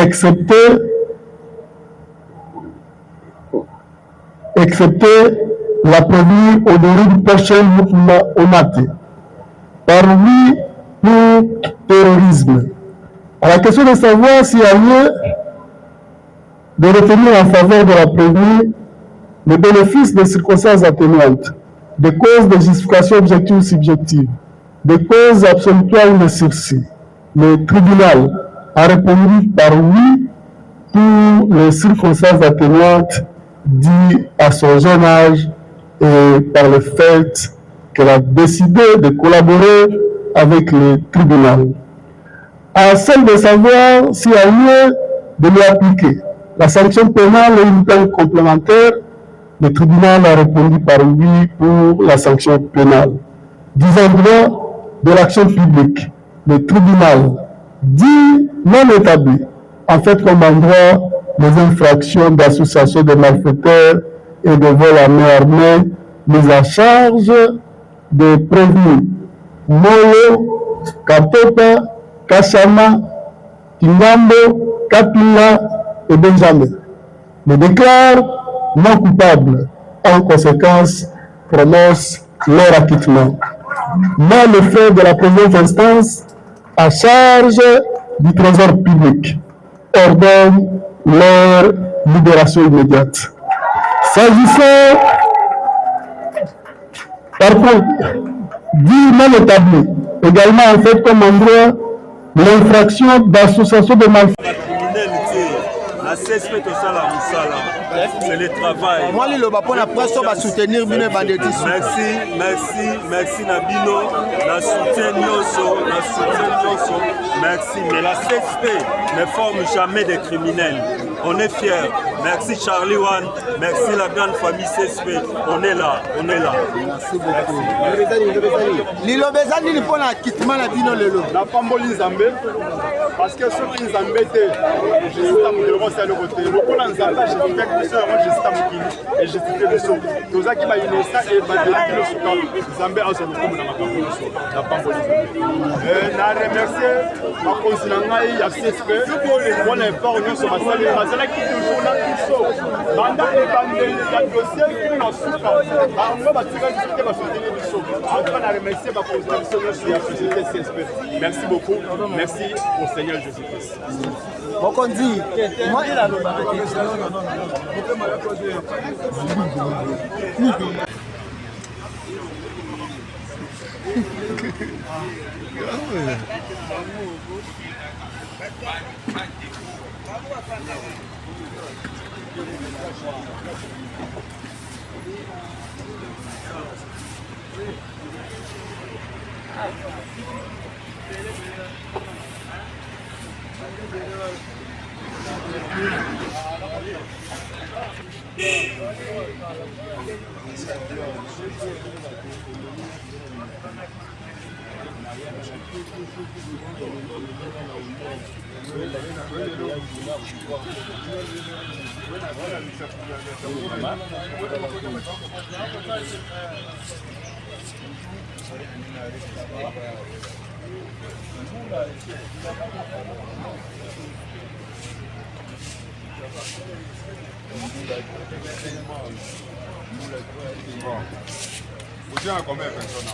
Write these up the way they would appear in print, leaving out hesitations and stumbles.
excepté la prévenue au début prochain mouvement ONATE, parmi pour terrorisme. À la question de savoir s'il y a lieu de retenir en faveur de la prévenue le bénéfice des circonstances atténuantes, des causes de justification objective ou subjective, des causes absolutoires ou de sursis. Le tribunal a répondu par oui pour les circonstances atténuantes dues à son jeune âge et par le fait qu'elle a décidé de collaborer avec le tribunal. À celle de savoir s'il y a lieu de lui appliquer la sanction pénale et une peine complémentaire, le tribunal a répondu par oui pour la sanction pénale. Disant droit de l'action publique, le tribunal dit non établi, en fait comme en droit les infractions d'association de malfaiteurs et de vol à main armée mises à charge des prévenus Molo, Katopa, Kachama, Kingambo, Kapila et Benjamin. Le déclare non coupable. En conséquence, prononce leur acquittement. Mais le fait de la première instance à charge du trésor public ordonne leur libération immédiate. S'agissant, par contre, dit non établi, également en fait comme en droit, l'infraction d'association de malfaiteurs. C'est le travail. Moi, le Bapon a presque à soutenir le banditisme. Merci Nabino, la soutien Nyoso, merci. Mais la CSP ne forme jamais des criminels. On est fiers. Merci Charlie Wan, merci la grande famille CSP. On est là. Merci beaucoup. Lilo Bezani, il faut un quittement la Bino Lelo. La Pamboli Zambé, parce que ceux qui Zambé, je suis à mon c'est à côté. Le Pôle en Zambé, je suis avec monsieur, moi je suis à mon et je suis à mon souk. Tous ceux qui m'ont une ça et le souk. Zambé a son coup dans ma campagne. La Pamboli Zambé. Je remercie ma consigne à CSP. On n'est pas union sur ma salle. Ma salle qui toujours là. Banda et Bandel, la dossier qui est en souffrance. On va tirer du soutien à soutenir du saut. On va remercier ma contribution sur la société CSP. Merci beaucoup. Merci au Seigneur Jésus-Christ. Bon, on dit, moi, il a le Vous êtes à combien de personnes?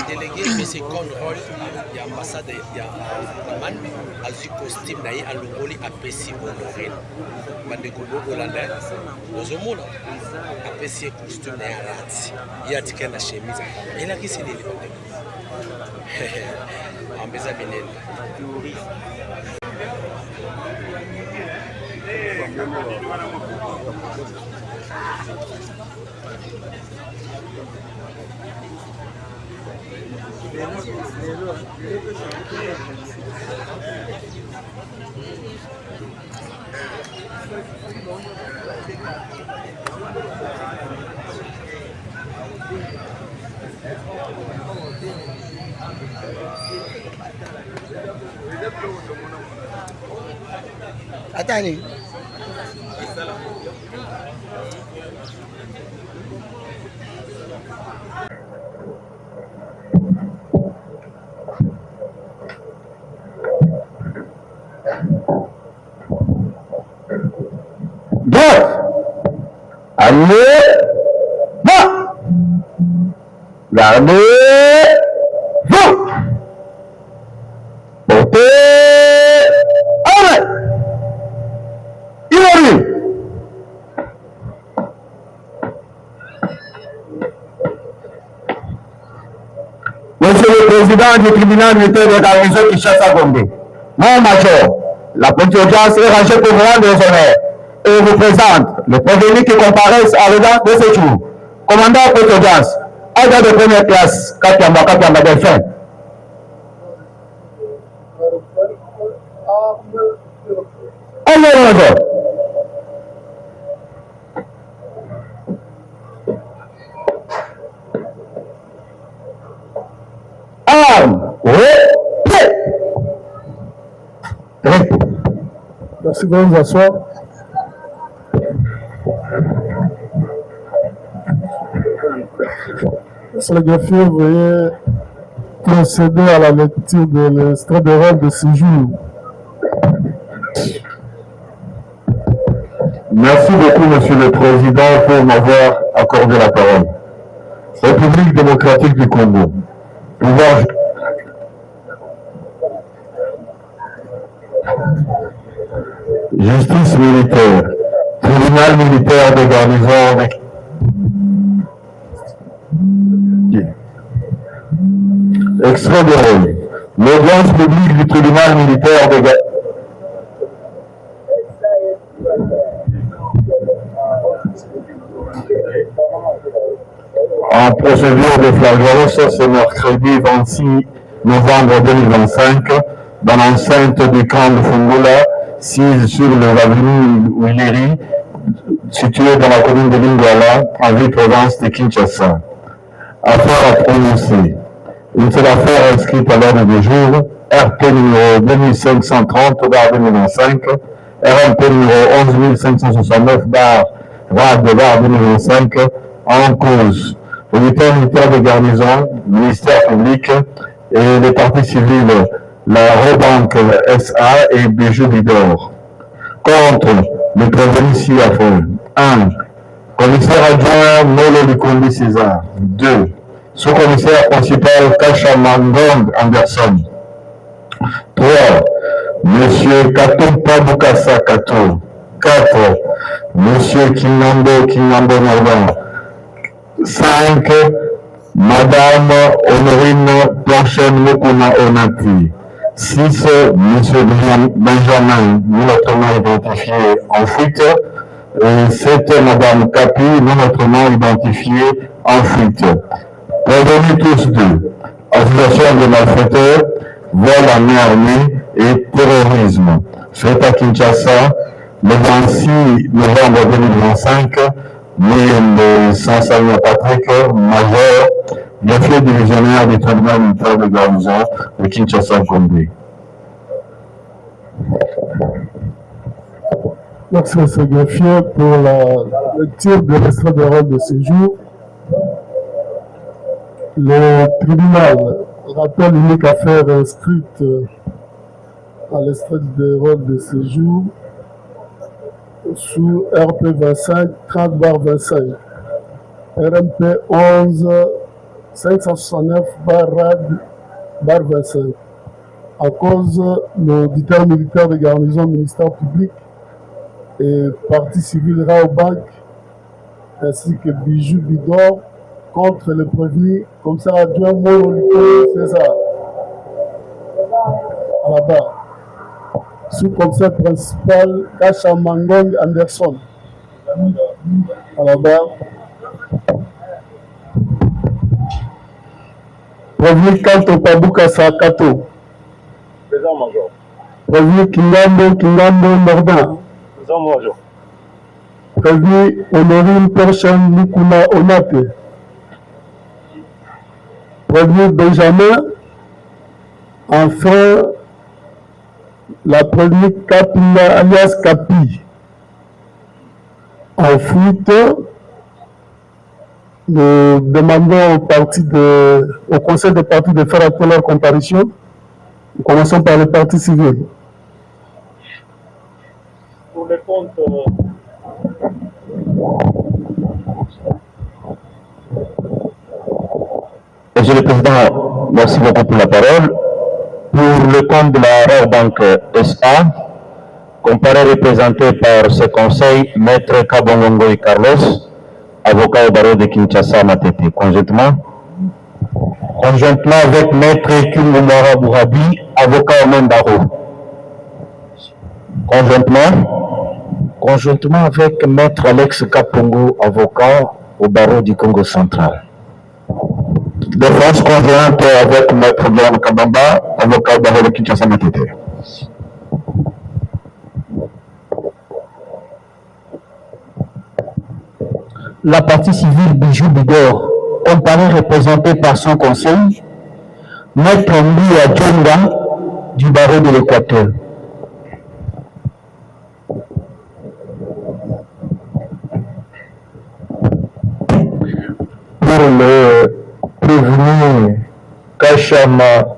délégué M. Conroy, il y a ambassade, il y a man, azu costume naïe à l'ongoli à Pessi honoré. Bandeko hollandais, aux hommes, à Pessi costume naïe à Rati. Il y a ticket la chemise. Et là, qui c'est les bandeko? En besa binen. Attendez. Allez, va, gardez, vous, portez, allez, il Monsieur le Président du tribunal militaire de Garnison Kinshasa Gombe, mon major, la petite audience est rangée pour vous rendre les honneurs et vous présente le prévenu qui comparaissent à l'audience de ce jour. Commandant petite audience, agent de première classe, Katiamba Delphin. Allez, major. Merci de vous asseoir. Monsieur le greffier, veuillez procéder à la lecture de l'extrait de rôle de séjour. Merci beaucoup, Monsieur le Président, pour m'avoir accordé la parole. République démocratique du Congo. Pouvoir... Justice militaire. Tribunal militaire de garnison. Extrait de rôle. L'audience publique du tribunal militaire de garnison. En procédure de flagrance ce mercredi 26 novembre 2025 dans l'enceinte du camp de Fungula, sise sur l'avenue Willeri, située dans la commune de Lingala, en ville province de Kinshasa. Affaire à prononcer. Une seule affaire inscrite à l'ordre du jour, RP numéro 2530/2025, RMP numéro 11569/RAD/2025, en cause. Auditeur militaire de garnison, ministère public et les partis civils, la Robank SA et Bijou Bidor. Contre le prévenu ci-après. 1. Commissaire adjoint Molo Lukombi César. 2. Sous-commissaire principal Kacha Mandong Anderson. 3. Monsieur Katompa Bukasa Kato. 4. Monsieur Kinambo Norban. 5. Madame Honorine Planchen Mukuna Onati. 6. Monsieur Benjamin, non autrement identifié en fuite. 7. Madame Capi, non autrement identifiée en fuite. Prévenus tous deux. Association de malfaiteurs, vol en main armée et terrorisme. Fait à Kinshasa, le 26 novembre 2025, né le Saint-Samuel Patrick, major, greffier divisionnaire du tribunal militaire de garnison de Kinshasa-Gombe. Merci, M. greffier, pour la lecture de l'extrait de rôle de séjour. Le tribunal rappelle l'unique affaire inscrite à l'extrait de rôle de séjour sous RP 25 30/25, RMP 11 569/RAD/25. À cause l'auditeur militaire de garnison, ministère public et parti civil Raobank ainsi que Bijou Bidor contre le prévenu commissaire adjoint Molo Lukombi César à la barre. Sous-commissaire principal Kacha Mandong Anderson à la barre. Prévenu Katompa Bukasa Kato. Présent, Major. Prévenu Kingambo Nordan. Présent, Major. Prévenu Honorine Planchen Mukuna Onate. Prévenu Benjamin. Enfin, la prévenue Kapina alias Capi. En fuite, nous demandons au conseil des partis de faire acte leur comparution. Nous commençons par le parti civil. Pour les comptes... Monsieur le Président, merci beaucoup pour la parole. Pour le compte de la Raobank SA, comparé représenté par ce conseil, Maître Kabongongo et Carlos, avocat au barreau de Kinshasa Matete, conjointement avec Maître Kungumara Bourabi, avocat au même barreau. Conjointement avec Maître Alex Kapongo, avocat au barreau du Congo central. Défense conjointe avec Maître Guillaume Kabamba, avocat au barreau de Kinshasa Matete. La partie civile Bijou Bidor, comparé représenté par son conseil, Maître Mbia Djonga du barreau de l'Équateur. Pour le prévenu Kachama.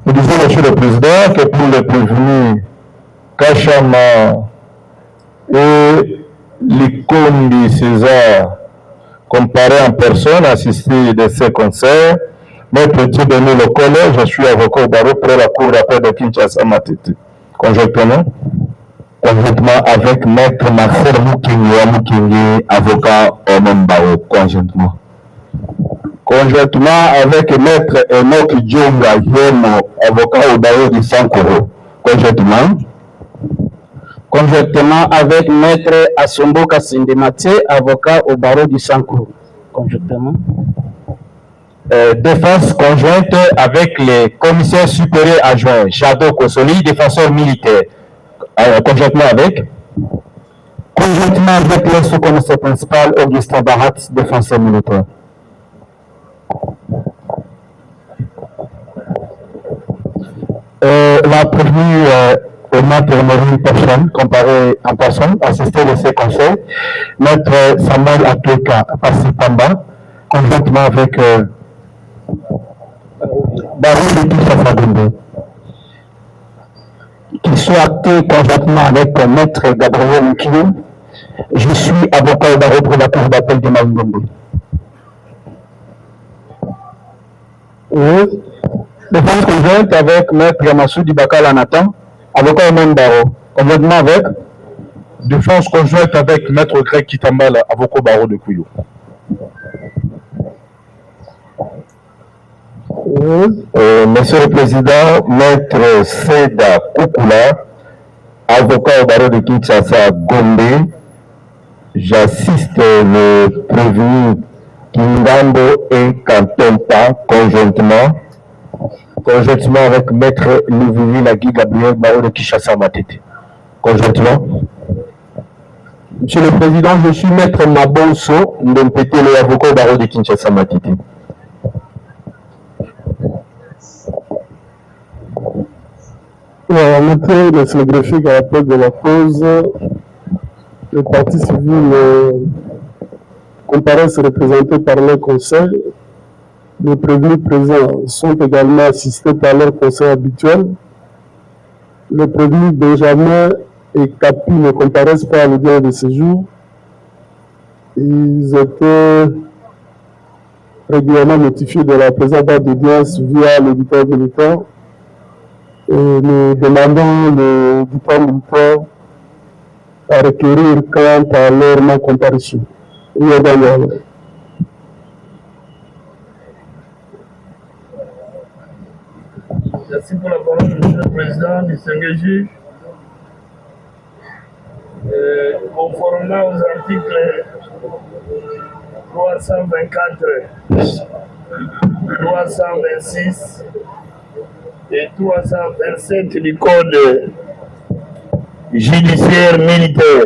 Nous disons, Monsieur le Président, que pour les prévenus, Kachama et l'Ikondi César, comparé en personne, assisté de ces concerts, Maître Dieudonné Lokolo, je suis avocat au barreau pour la Cour d'appel de Kinshasa Matete. Conjointement avec Maître Marcel Mukingi, avocat au même barreau, conjointement avec Maître Enoch Djonga Yemo, avocat au barreau de Sankoro, conjointement avec Maître Asombo Kassindemate, avocat au barreau du Sankoro, conjointement. Défense conjointe avec les commissaires supérieurs adjoints, Jado Kosoli, défenseur militaire, conjointement avec le sous-commissaire principal, Augustin Barat, défenseur militaire. La prévenue au maître Marie personne, comparé en personne, assisté de ces conseils, maître Samuel Atweka Passipamba, conjointement avec Barou de Kinshasa Gombe, qui soit acté conjointement avec maître Gabriel Nkio. Je suis avocat au barreau pour la cour d'appel de Malingombe. Oui. Défense conjointe avec maître Yamassoudi Bakala Nathan, avocat au même barreau. Conjointement avec défense conjointe avec maître Greg Kitambala, avocat au barreau de Kouyo. Monsieur le Président, maître Seda Koukoula, avocat au barreau de Kinshasa Gombe, j'assiste le prévenu Kingambo et Kantompa conjointement avec maître Louvivi Nagui Gabriel barreau de Kinshasa Matete. Conjointement. Monsieur le Président, je suis maître Mabonso Ndompete, le avocat au barreau de Kinshasa Matete. Monsieur le greffier, à l'appel de la cause, les partis civils comparaissent représentés par leur conseil. Les prévenus présents sont également assistés par leur conseil habituel. Les prévenus Benjamin et Capi ne comparaissent pas à l'audience de séjour. Ils étaient régulièrement notifiés de la présence d'audience via l'éditeur militaire. Et nous demandons l'éditeur militaire à requérir quant à leur non-comparution. Merci pour la parole, Monsieur le Président, distingué juge. Conformément aux articles 324, 326 et 327 du Code judiciaire militaire,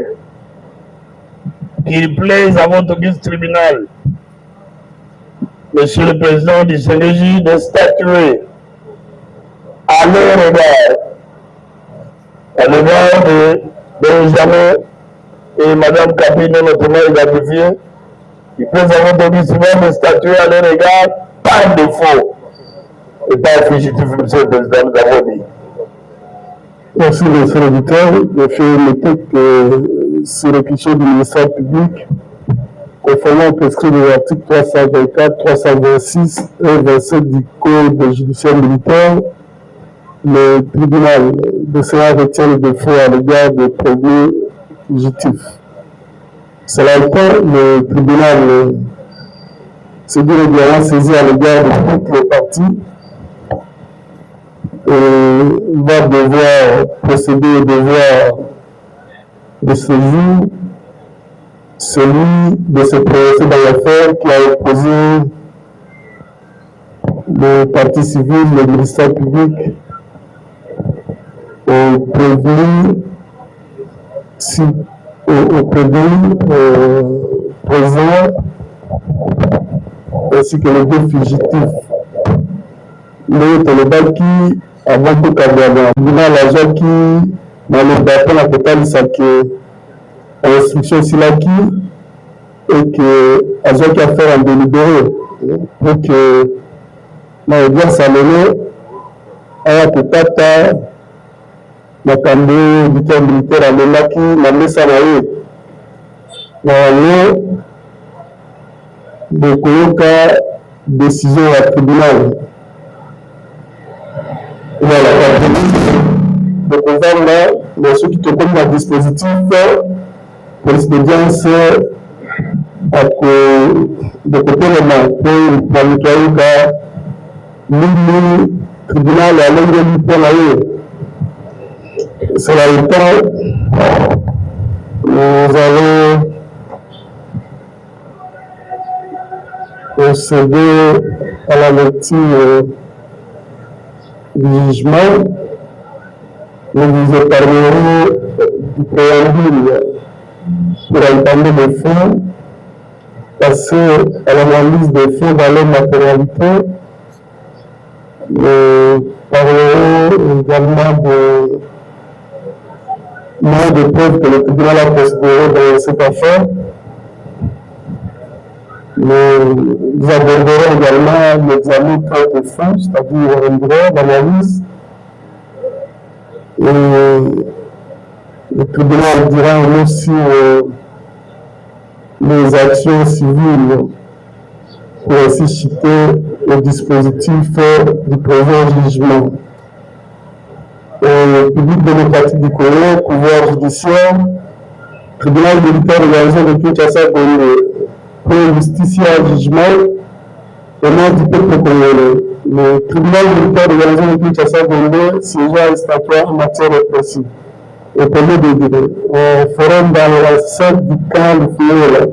qu'il plaise à votre auguste tribunal, Monsieur le Président du CNJ, de statuer à leur égard de Benjamin et Madame Kabine, notamment identifiée, il plaise à votre auguste tribunal de statuer à leur égard par défaut et par fugitif, Monsieur le Président, nous avons dit. Merci, monsieur l'auditeur. Je fais noter que sur réquisition du ministère public, conformément au prescrit des articles 324, 326 et 27 du Code judiciaire militaire, le tribunal de Sénat retient le défaut à l'égard des prévenus fugitifs. Cela étant, le tribunal s'est dit régulièrement saisi à l'égard de toutes les parties et va devoir procéder au devoir de séjour, celui de se prononcer dans l'affaire qui a opposé le parti civil, le ministère public, au prévenu présent ainsi que les deux fugitifs. Le Baki avant tout Kabbalah. Nous avons l'agent qui, dans le bâton, la totale, c'est que l'instruction Silaki et que l'agent qui a fait un délibéré pour que na audience alelo aya kokata makambo auditeur militaire alelaki na mesa na ye na yango bokoyoka décision ya tribunal. Voilà, bokovanda na soki tokomi na dispositif police d'audience bokotelema mpo bamoto ayoka nini tribunal alengeli mpo na ye. C'est le temps nous allons procéder à la lecture du jugement. Nous vous épargnerons du préambule pour entamer les fonds, passer à l'analyse des fonds dans leur matérialité. Nous parlerons également de nombre de preuves que le tribunal a considérées dans cette affaire. Nous aborderons également l'examen de fonds, c'est-à-dire un droit d'analyse. Et le tribunal dira un mot sur les actions civiles pour ainsi citer le dispositif du présent jugement. République démocratique du Congo, pouvoir judiciaire, tribunal militaire de la région de Kinshasa, pour justice et jugement au nom du peuple congolais. Le tribunal militaire de la région de Kinshasa, siégeant instantanément en matière répressive. Au premier degré, au forum dans la salle du camp de Fouéla,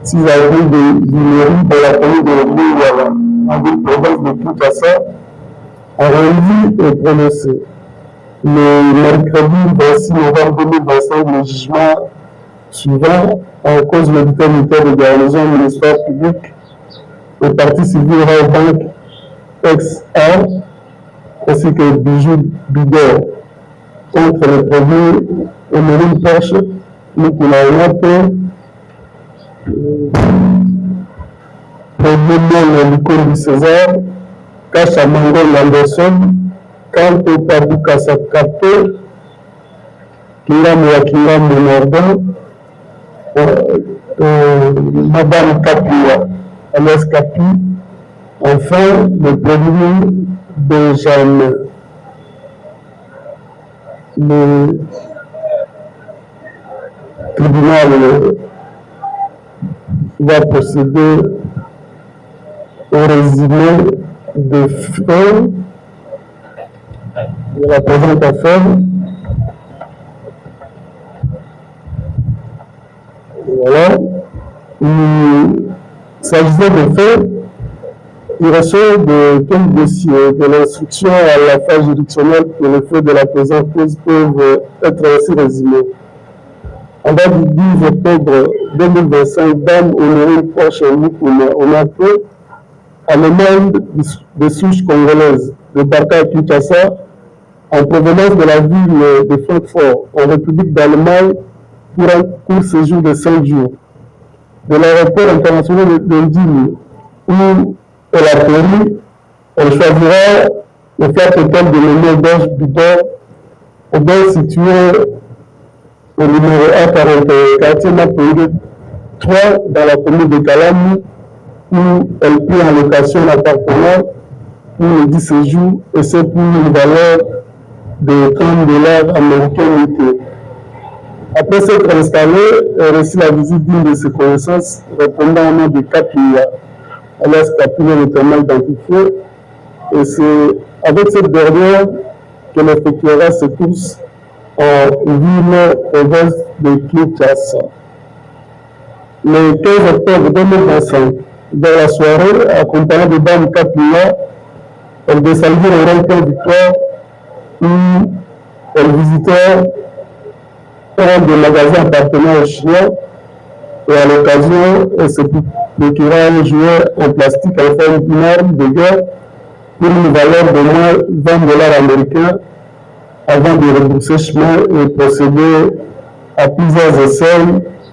6 avril de Guinéry, dans la commune de Louala, en ville province de Kinshasa, a rendu et prononcé. Le mercredi 26 novembre 2025, le jugement suivant en cause l'auditeur militaire de garnison du ministère public, le parti civil Bank XA, ainsi que Bijou Bidor, contre le premier Emeline Porsche, Nicolas Yape, premier nom l'icône du César, Kacha Mangol Anderson, Kanto Pabuka Sakato, Kingamu ya Kingamu Nordon, Madame Kapia, alias Kapi, enfin le premier Benjamin. Le tribunal va procéder au résumé des faits de la présente affaire. Voilà. S'agissant des faits, il ressort de quelques dossiers de l'instruction à la phase juridictionnelle que les faits de la présente cause peuvent être ainsi résumés. En date du 12 octobre 2025, Dame Honorine Porsche Onato, allemande de souche congolaise, de Barca et Kinshasa, en provenance de la ville de Francfort, en République d'Allemagne, pour un court séjour de 5 jours. De l'aéroport international de Ndili, où elle atterrit, elle choisira le flat hôtel de l'Union Belge Bidor, auberge situé au numéro 141, quartier Mapoïde 3, dans la commune de Kalamu, où elle prit en location un appartement pour le 10 séjours, et c'est pour une valeur de $30 américains. Après s'être installée, elle reçut la visite d'une de ses connaissances répondant au nom de Kapia, alias Kapia notamment identifié, et c'est avec cette dernière qu'elle effectuera ses courses en ville province de Kinshasa. Le 15 octobre 2025, dans la soirée, accompagnée de Dame Kapia, elle descendit au rond-point Victoire où elle visitait un des magasins appartenant aux Chinois et à l'occasion, elle se procura un jouet en plastique en forme d'une arme de guerre pour une valeur de moins $20 américains avant de rebourser chemin et procéder à plusieurs essais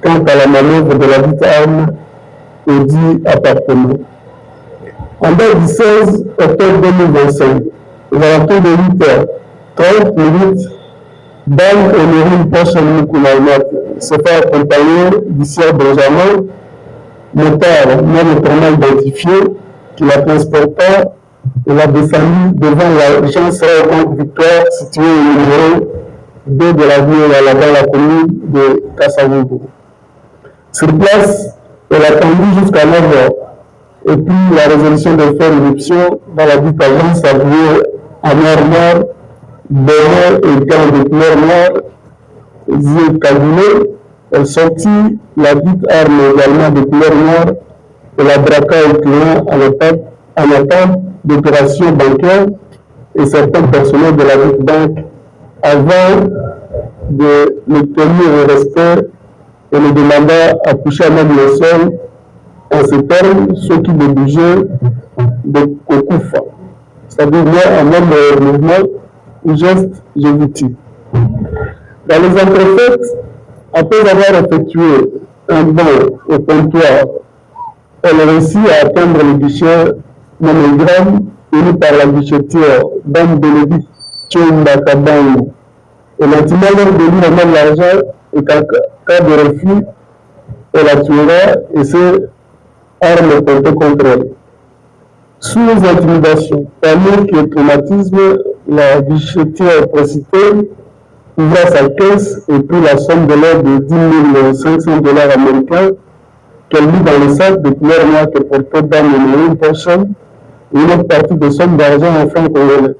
quant à la manœuvre de la dite arme et dit appartement. En date du 16 octobre 2025, aux alentours de 8h30, Dame Honorine Pochel Moukoulaïmat se fait accompagner du sieur Benjamin, motard non autrement identifié, qui la transporta et la descendit devant l'agence Banque Victoire située au numéro 2 de la ville dans la commune de Kassavogo. Sur place, elle attendit jusqu'à 9h et puis la résolution de faire irruption dans la dite agence habillée en noir, bonnet et gants de couleur noire, yeux cagoulés. Elle sortit la dite arme également de couleur noire et la braqua au client en attente d'opérations bancaires et certains personnels de la dite banque avant de le tenir au respect et le demanda à toucher à même le sol en ces termes, ceux qui le bougeaient de Kokoufa. C'est-à-dire moi, en même mouvement ou geste, je vous tue. Dans les entrefaites, après avoir effectué un bond au comptoir, elle réussit à atteindre le guichet monogramme tenu par la guichetière Dame Bénédicte Tchomba Kabangu. Elle intima leur de lui remettre l'argent et qu'en cas de refus, elle la tuera et ses armes pointées contre elle. Sous intimidation, panique et traumatisme, la guichetière précitée ouvra sa caisse et prit la somme de l'ordre de 10 500 $ américains qu'elle mit dans le sac de couleur noire que portait Dame Honorine Pochel et une autre partie de somme d'argent en francs congolais.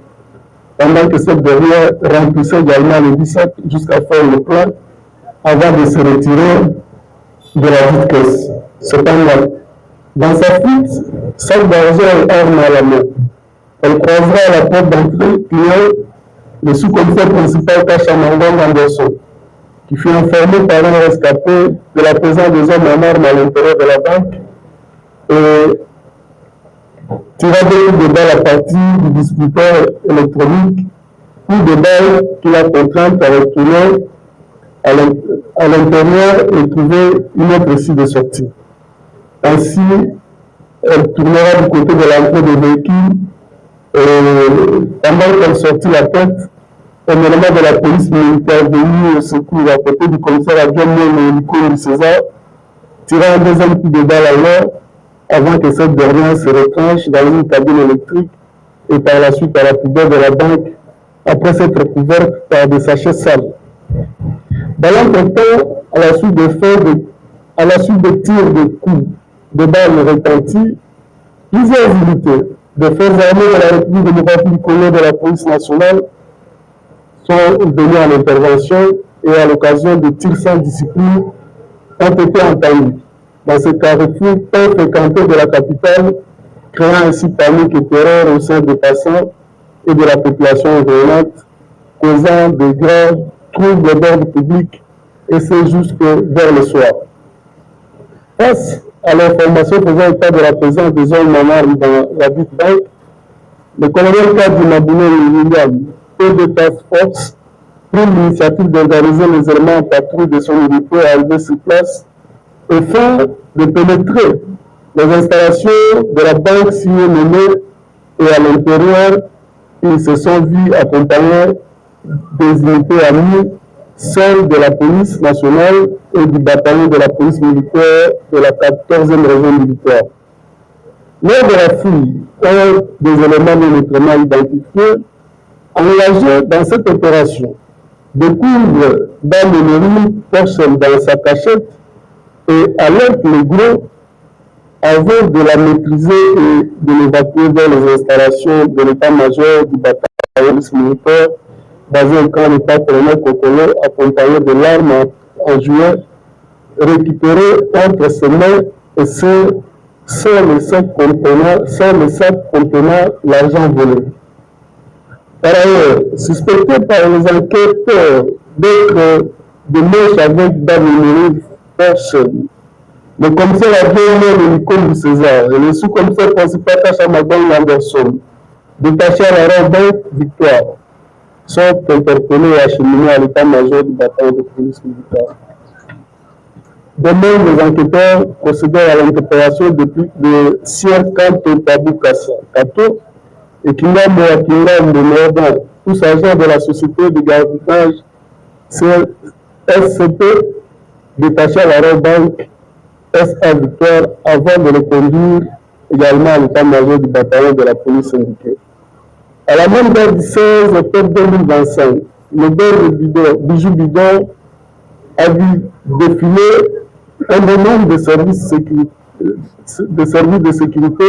Pendant que cette dernière remplissait également le 10 sacs jusqu'à faire le plein avant de se retirer de la dite caisse. Cependant, dans sa fuite, sac d'argent et arme à la main, elle croisera à la porte d'entrée client le sous-commissaire principal Kachamangang Anderson, qui fut informé par un rescapé de la présence des hommes en armes à l'intérieur de la banque et tira de balles à partir du distributeur électronique ou de balles qu'il a contraintes à retourner à l'intérieur et trouver une autre issue de sortie. Ainsi, elle tournera du côté de l'entrée des véhicules et pendant qu'elle sortit la tête, un élément de la police militaire venu au secours à côté du commissaire adjoint Nicolas César tira un deuxième coup de balle à l'heure avant que cette dernière se retranche dans une cabine électrique et par la suite à la poubelle de la banque après s'être couverte par des sachets sales. Dans l'entretemps, à la suite de tirs de coups de balles retentis, plusieurs unités de forces armées de la République démocratique du Congo de la police nationale sont venus à l'intervention et à l'occasion de tirs sans discipline ont été entendus dans ce carrefour peu fréquenté de la capitale, créant ainsi panique et terreur au sein des passants et de la population environnante, causant de graves troubles d'ordre public et c'est jusque vers le soir. Face à l'information faisant état de la présence des hommes en armes dans la dite banque, le colonel Kadi Mabouné William, de Task Force, prit l'initiative d'organiser les éléments en patrouille de son unité à arriver sur place afin de pénétrer les installations de la banque signée menée et à l'intérieur, ils se sont vus accompagnés des unités amies, celles de la police nationale et du bataillon de la police militaire de la 14e région militaire. Lors de la fouille, un des éléments non autrement identifiés engagé dans cette opération découvre Dame Honorine Pochel dans sa cachette et alerte le gros avant de la maîtriser et de l'évacuer vers les installations de l'état-major du bataillon militaire basé au camp d'état-colonel Kokolo accompagné de l'arme en juillet récupérée entre ses mains et sans le sac contenant l'argent volé. Par ailleurs, suspecté par les enquêteurs d'être de mèche avec Dame Honorine Pochel, le commissaire adjoint Nicolas César et le sous-commissaire principal Kachamangang Anderson, détachés à la Banque Victoire, sont interpellés et acheminés à l'état-major du bataillon de police militaire. De même, les enquêteurs procédèrent à l'interpellation de Sier Kanto Tabou Kato et Kingam de Mordan, tous agents de la société de gardiennage SCP détachés à la banque SA Victoire avant de le conduire également à l'état-major du bataillon de la police syndiquée. À la même date du 16 octobre 2025, le maire Bijou Bidon a vu défiler un nombre de services de sécurité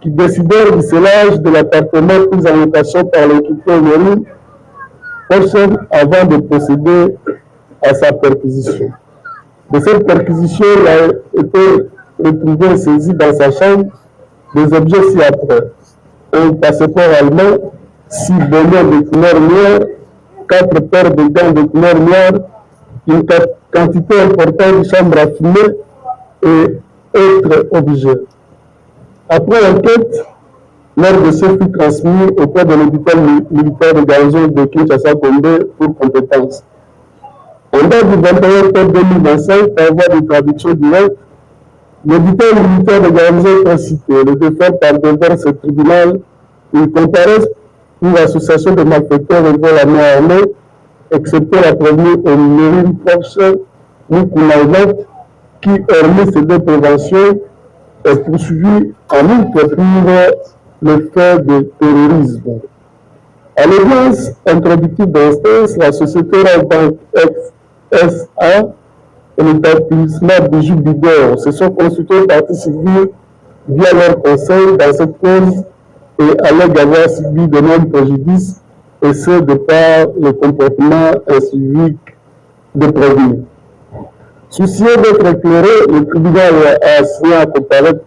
qui décidèrent du scellage de l'appartement pris en location par l'équipement Mérine avant de procéder à sa perquisition. De cette perquisition, il a été retrouvé saisi dans sa chambre des objets ci-après: un passeport allemand, 6 bonnets de couleur noire, 4 paires de gants de couleur noire, une quantité importante de chambres à fumer et autres objets. Après enquête, l'un de ceux fut transmis auprès de l'hôpital militaire de garnison de Kinshasa-Gombe pour compétence. En date du 21 octobre 2025, par voie de traduction directe, l'hôpital militaire de garnison est cité. Le défunt par devers ce tribunal, il comparaissent pour association de malfaiteurs et vol à main armée, excepté la prévenue au Mérine Force Moukouna, qui, hormis ces deux préventions, est poursuivi en outre pour le fait de terrorisme. À l'audience introductive d'instance, la société Banque SA et l'établissement Bijou Bidor se sont consultés partie civile via leur conseil dans cette cause et allèguent avoir subi de nombreux préjudices, et ce de par le comportement incivique des prévenus. Soucieux d'être éclairé, le tribunal a assigné à comparaître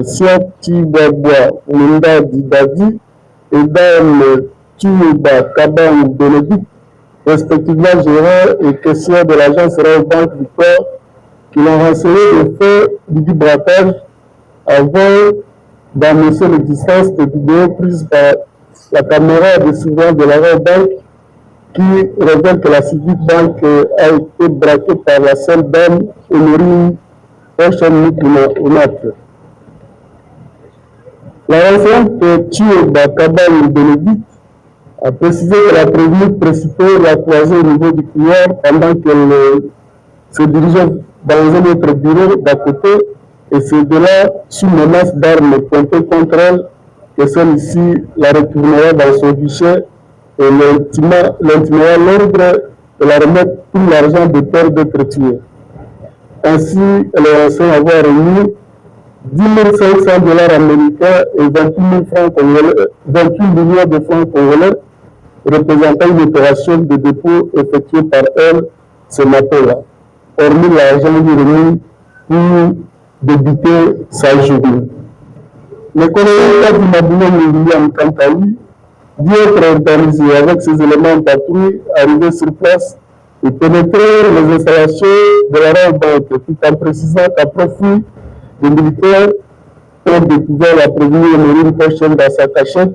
Siati Bois, Munda Didadi et Dame Tuba Kabang Bénédicte, respectivement gérant et caissière de l'agence Banque du Corps, qui l'ont renseigné le fait du braquage avant d'annoncer l'existence de vidéos prises par la caméra de surveillance de la banque qui révèle que la Civic Bank a été braquée par la seule dame Honorine Ounat. La renseignante Tchouba Kabang Bénédicte a précisé que la prévenue précipitée l'a croisée au niveau du couloir pendant qu'elle se dirigeait dans un autre bureau d'à côté, et c'est de là, sous menace d'armes pointées contre elle, que celle-ci la retournera dans son guichet et l'intimera l'ordre de la remettre tout l'argent de peur d'être tuée. Ainsi, elle est censée avoir remis 10 500 $ américains et 28 millions de francs congolais, représentant une opération de dépôt effectuée par elle ce matin-là, hormis l'argent lui remis pour débuter sa journée. Le colonel du Mabouno William Kantali dit être organisé avec ses éléments de patrouille arrivés sur place et pénétrer les installations de la banque, tout en précisant qu'à profit des militaires ont découvert la prévenue Honorine Pochen dans sa cachette,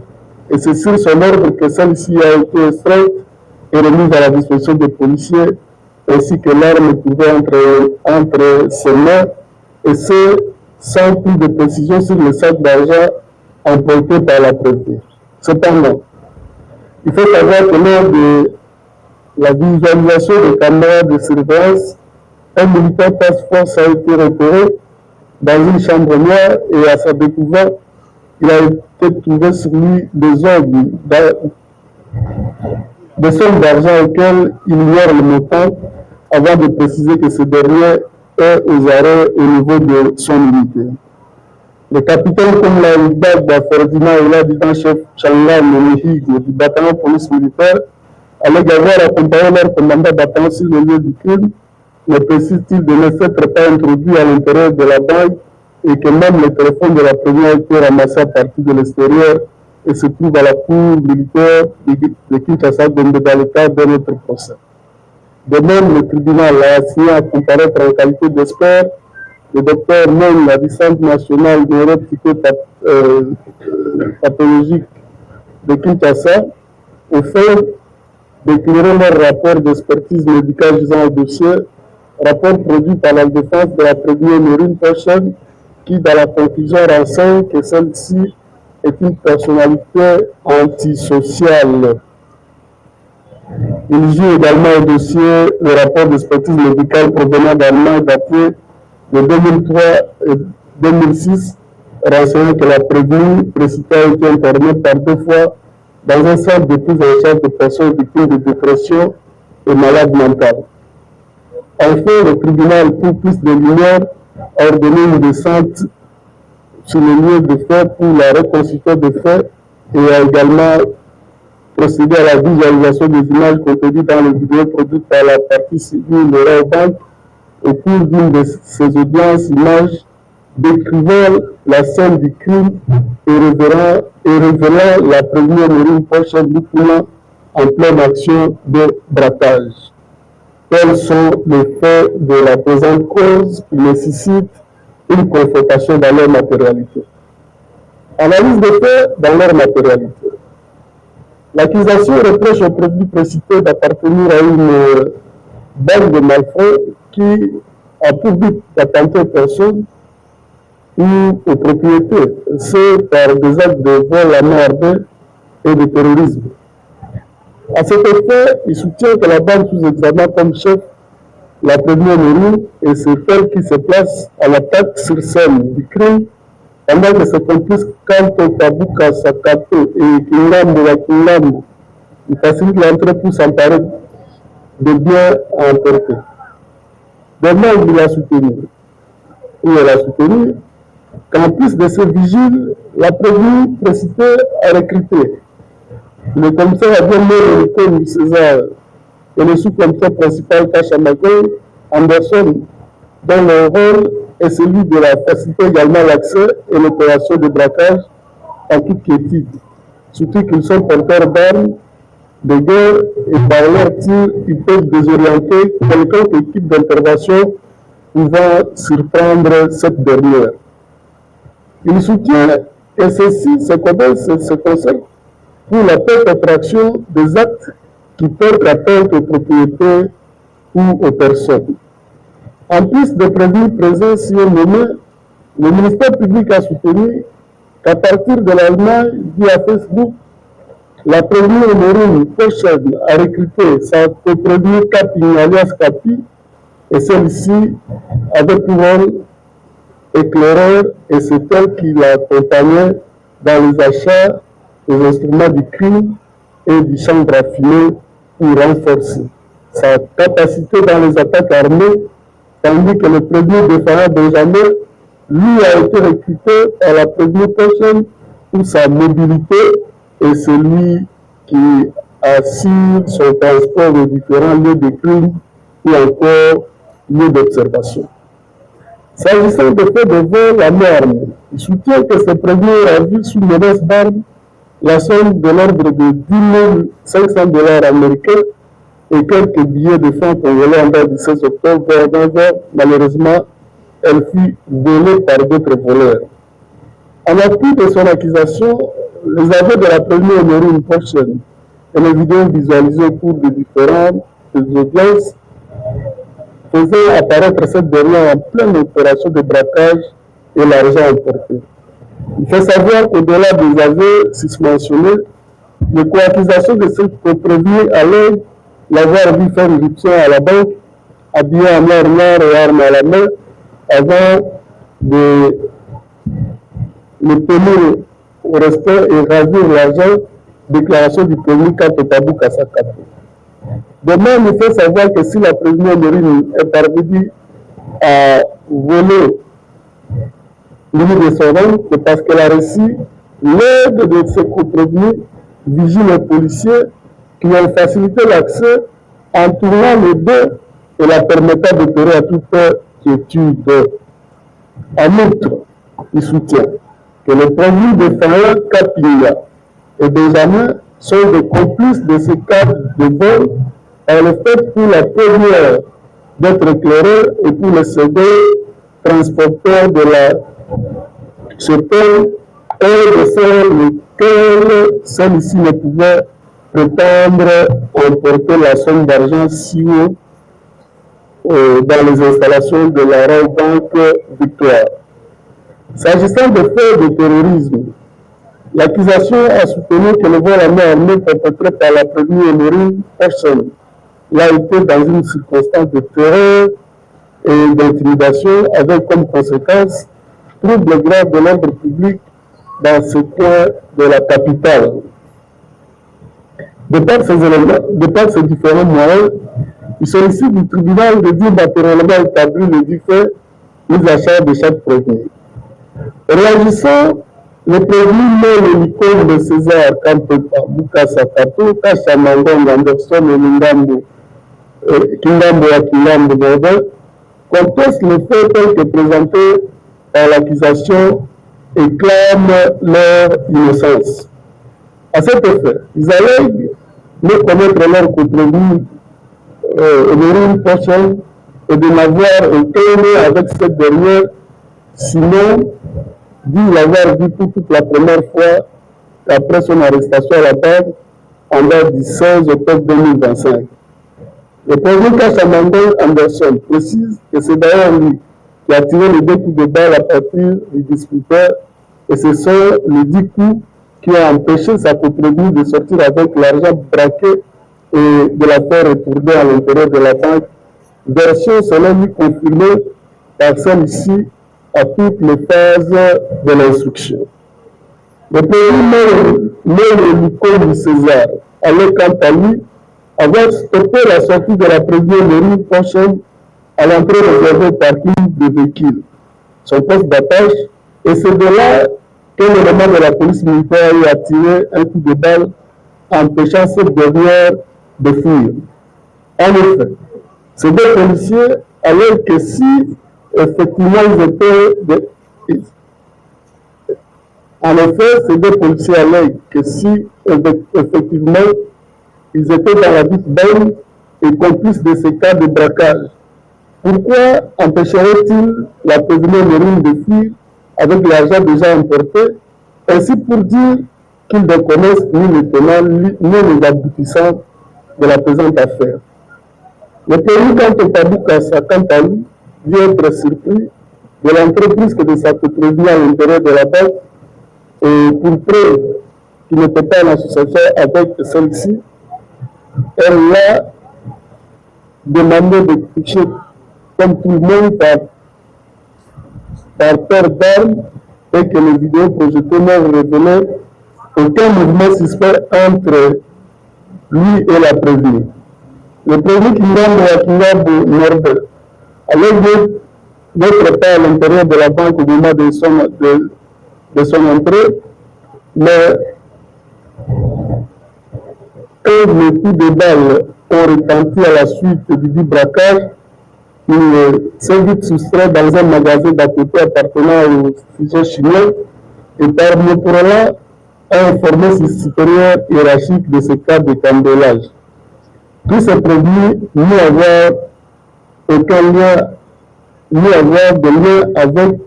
et c'est sur son ordre que celle-ci a été extraite et remise à la disposition des policiers, ainsi que l'arme trouvée entre ses mains, et ce, sans plus de précision sur le sac d'argent emprunté par la prévenue. Cependant, il faut savoir que lors de la visualisation des caméras de surveillance, un militaire task force a été repéré dans une chambre noire, et à sa découverte, il a été trouvé sur lui des sommes d'argent auxquelles il ignore le montant, avant de préciser que ce dernier est aux arrêts au niveau de son unité. Les capitaines comme la Ferdinand et l'adjudant-chef Changal Ménéhigue du bataillon police militaire allaient avoir accompagné leur commandant bataillon sur le lieu du crime, mais précise-t-il de ne s'être pas introduit à l'intérieur de la banque et que même le téléphone de la première a été ramassé à partir de l'extérieur et se trouve à la cour militaire de Kinshasa dans le cadre de notre procès. De même, le tribunal a assigné à comparaître en qualité d'expert le docteur Meng, la licence nationale neuropsychopathologique de Kinshasa, au fait d'éclairer leur rapport d'expertise médicale visant au dossier rapport produit par la défense de la première Marine Potion, qui dans la conclusion renseigne que celle-ci est une personnalité antisociale. Il joue également au dossier le rapport d'expertise médicale provenant d'Allemagne daté de 2003 et 2006, renseignant que la prévenue précitée a été internée par 2 fois dans un centre de prise en charge de personnes victimes de dépression et malades mentales. Enfin, le tribunal, pour plus de lumière, a ordonné une descente sur le lieu de fait pour la reconstitution des faits et a également procédé à la visualisation des images contenues dans les vidéos produites par la partie civile Laurent Banque au cours d'une de ces audiences, images décrivant la scène du crime et révélant la première Marine Poche en pleine action de braquage. Tels sont les faits de la présente cause qui nécessitent une confrontation dans leur matérialité. Analyse des faits dans leur matérialité. L'accusation reproche au prévenu précité d'appartenir à une bande de malfrats qui a pour but d'attenter aux personnes ou aux propriétés, c'est par des actes de vol à main armée et de terrorisme. À cet effet, il soutient que la bande sous examen comme chef la première Marine et c'est elle qui se place à l'attaque sur scène du crime, pendant que ses complices Kanto, Kabuka, Sakato et Kingambo Wakingambo, ils facilitent l'entrée pour s'emparer de biens à emporter. Demain, il a soutenu. Et elle a soutenu qu'en plus de ces vigiles, la prévenue précitée a recruté le commissaire a bien nommé César et le sous-commissaire principal Kachamagoy Anderson, dont le rôle est celui de la faciliter également l'accès et l'opération de braquage en toute quiétude, surtout qu'ils sont porteurs d'armes de guerre et par leur tir, ils peuvent désorienter quelconque équipe d'intervention pouvant surprendre cette dernière. Il soutient que ceci se concerne pour la perpétration des actes qui portent atteinte aux propriétés ou aux personnes. En plus des prévenus présents si nommés, le ministère public a soutenu qu'à partir de l'Allemagne, via Facebook, la première Marine Pochon a recruté sa coprévenue Capi alias Capi et celle-ci avait pour rôle éclaireur et c'est elle qui l'accompagnait dans les achats des instruments du crime et du champ raffiné pour renforcer sa capacité dans les attaques armées, tandis que le premier défendant Benjamin, lui, a été recruté par la première personne pour sa mobilité et c'est lui qui assure son transport de différents lieux de crime ou encore lieux d'observation. S'agissant des faits de vol à main armée, il soutient que ce premier a vu sous menace d'armes la somme de l'ordre de 10 500 $ américains et quelques billets de francs congolais en date du 16 octobre vers 9h. Malheureusement, elle fut volée par d'autres voleurs. En appui de son accusation, les aveux de la première Marine prochaine et les vidéos visualisées au cours de différentes audiences faisaient apparaître cette dernière en pleine opération de braquage et l'argent emporté. Il faut savoir qu'au-delà des aveux susmentionnés, les co-accusations de ceux qui prévenus allaient l'avoir vu faire irruption à la banque, habillé en noir et arme à la main, avant de le tenir au respect et ravir l'argent, déclaration du prévenu quant au tabou Kassakato. De même, il faut savoir que si la première Marine est parvenue à voler l'une de son rang, c'est parce qu'elle a reçu l'aide de ses co-prévenus, vigiles et policiers, qui ont facilité l'accès en tournant les deux et la permettant d'opérer à toute quiétude. En outre, il soutient que les prévenus de Faya, Kapinga et Benjamin sont des complices de ces cas de vol par le fait pour la première d'être éclaireur et pour le second transporteur de la chepelle et de celle lequel celle-ci ne pouvait prétendre emporter la somme d'argent si haut dans les installations de la Royal Bank Victoire. S'agissant des faits de terrorisme, l'accusation a soutenu que le vol à main armée perpétré par la prévenue Honorine Personne l'a été dans une circonstance de terreur et d'intimidation avec comme conséquence trouble grave de l'ordre public dans ce coin de la capitale. De par ces différents moyens, il sollicite du tribunal de dire matériellement établi le dit fait mis à charge de chaque prévenu. Réagissant, le prévenu met le licor de César Kampepa, Bukasa Kato, Kasha Mangonga, Anderson et Kingambo à Kingambo Bordel, conteste le fait tel que présenté par l'accusation et clame leur innocence. À cet effet, ils allèguent ne connaître leur contenu Honorine Personne et de n'avoir été né avec cette dernière, sinon dit l'avoir vu pour toute la première fois après son arrestation à la barre en date du 16 octobre 2025. Le président Kashamandon Anderson précise que c'est d'ailleurs lui qui a tiré les 2 coups de balle à partir du disputeur et ce sont les 10 coups qui ont empêché sa co-prévenue de sortir avec l'argent braqué et de la faire retourner à l'intérieur de la banque, version selon lui confirmée par celle-ci à toutes les phases de l'instruction. Le prévenu met le licor du César, allait quant à lui avoir stoppé la sortie de la prévenue de rue prochaine à l'entrée réservée au parking de véhicules, son poste d'attache, et c'est de là qu'un élément de la police militaire a tiré un coup de balle, empêchant cette dernière de fuir. En effet, ces 2 policiers, alors que si effectivement ils étaient effectivement ils étaient dans la dite bagne et complices de ces cas de braquage, pourquoi empêcherait-il la prévenue Honorine de fuir avec l'argent déjà emporté, ainsi pour dire qu'ils ne connaissent ni les tenants ni les aboutissants de la présente affaire. Le prévenu Tabou Kassa, quant à lui, vient être surpris de l'entreprise que de sa prévenue à l'intérieur de la banque et pour preuve qu'il n'était pas en association avec celle-ci, elle l'a demandé de toucher comme tout le monde par peur d'armes et que les vidéos projetées n'ont révélé aucun mouvement suspect entre lui et la prévenue. Le prévenu Kingambo Norbert allait d'être pas à l'intérieur de la banque au moment de son entrée, mais les coups de balle ont retenti à la suite du dit braquage. Il s'est vite soustrait dans un magasin d'à côté appartenant au sujet chinois et par Motorola a informé ses supérieurs hiérarchiques de ce cas de cambriolage. Tous ces prévenus ni avoir aucun lien, ni avoir de lien avec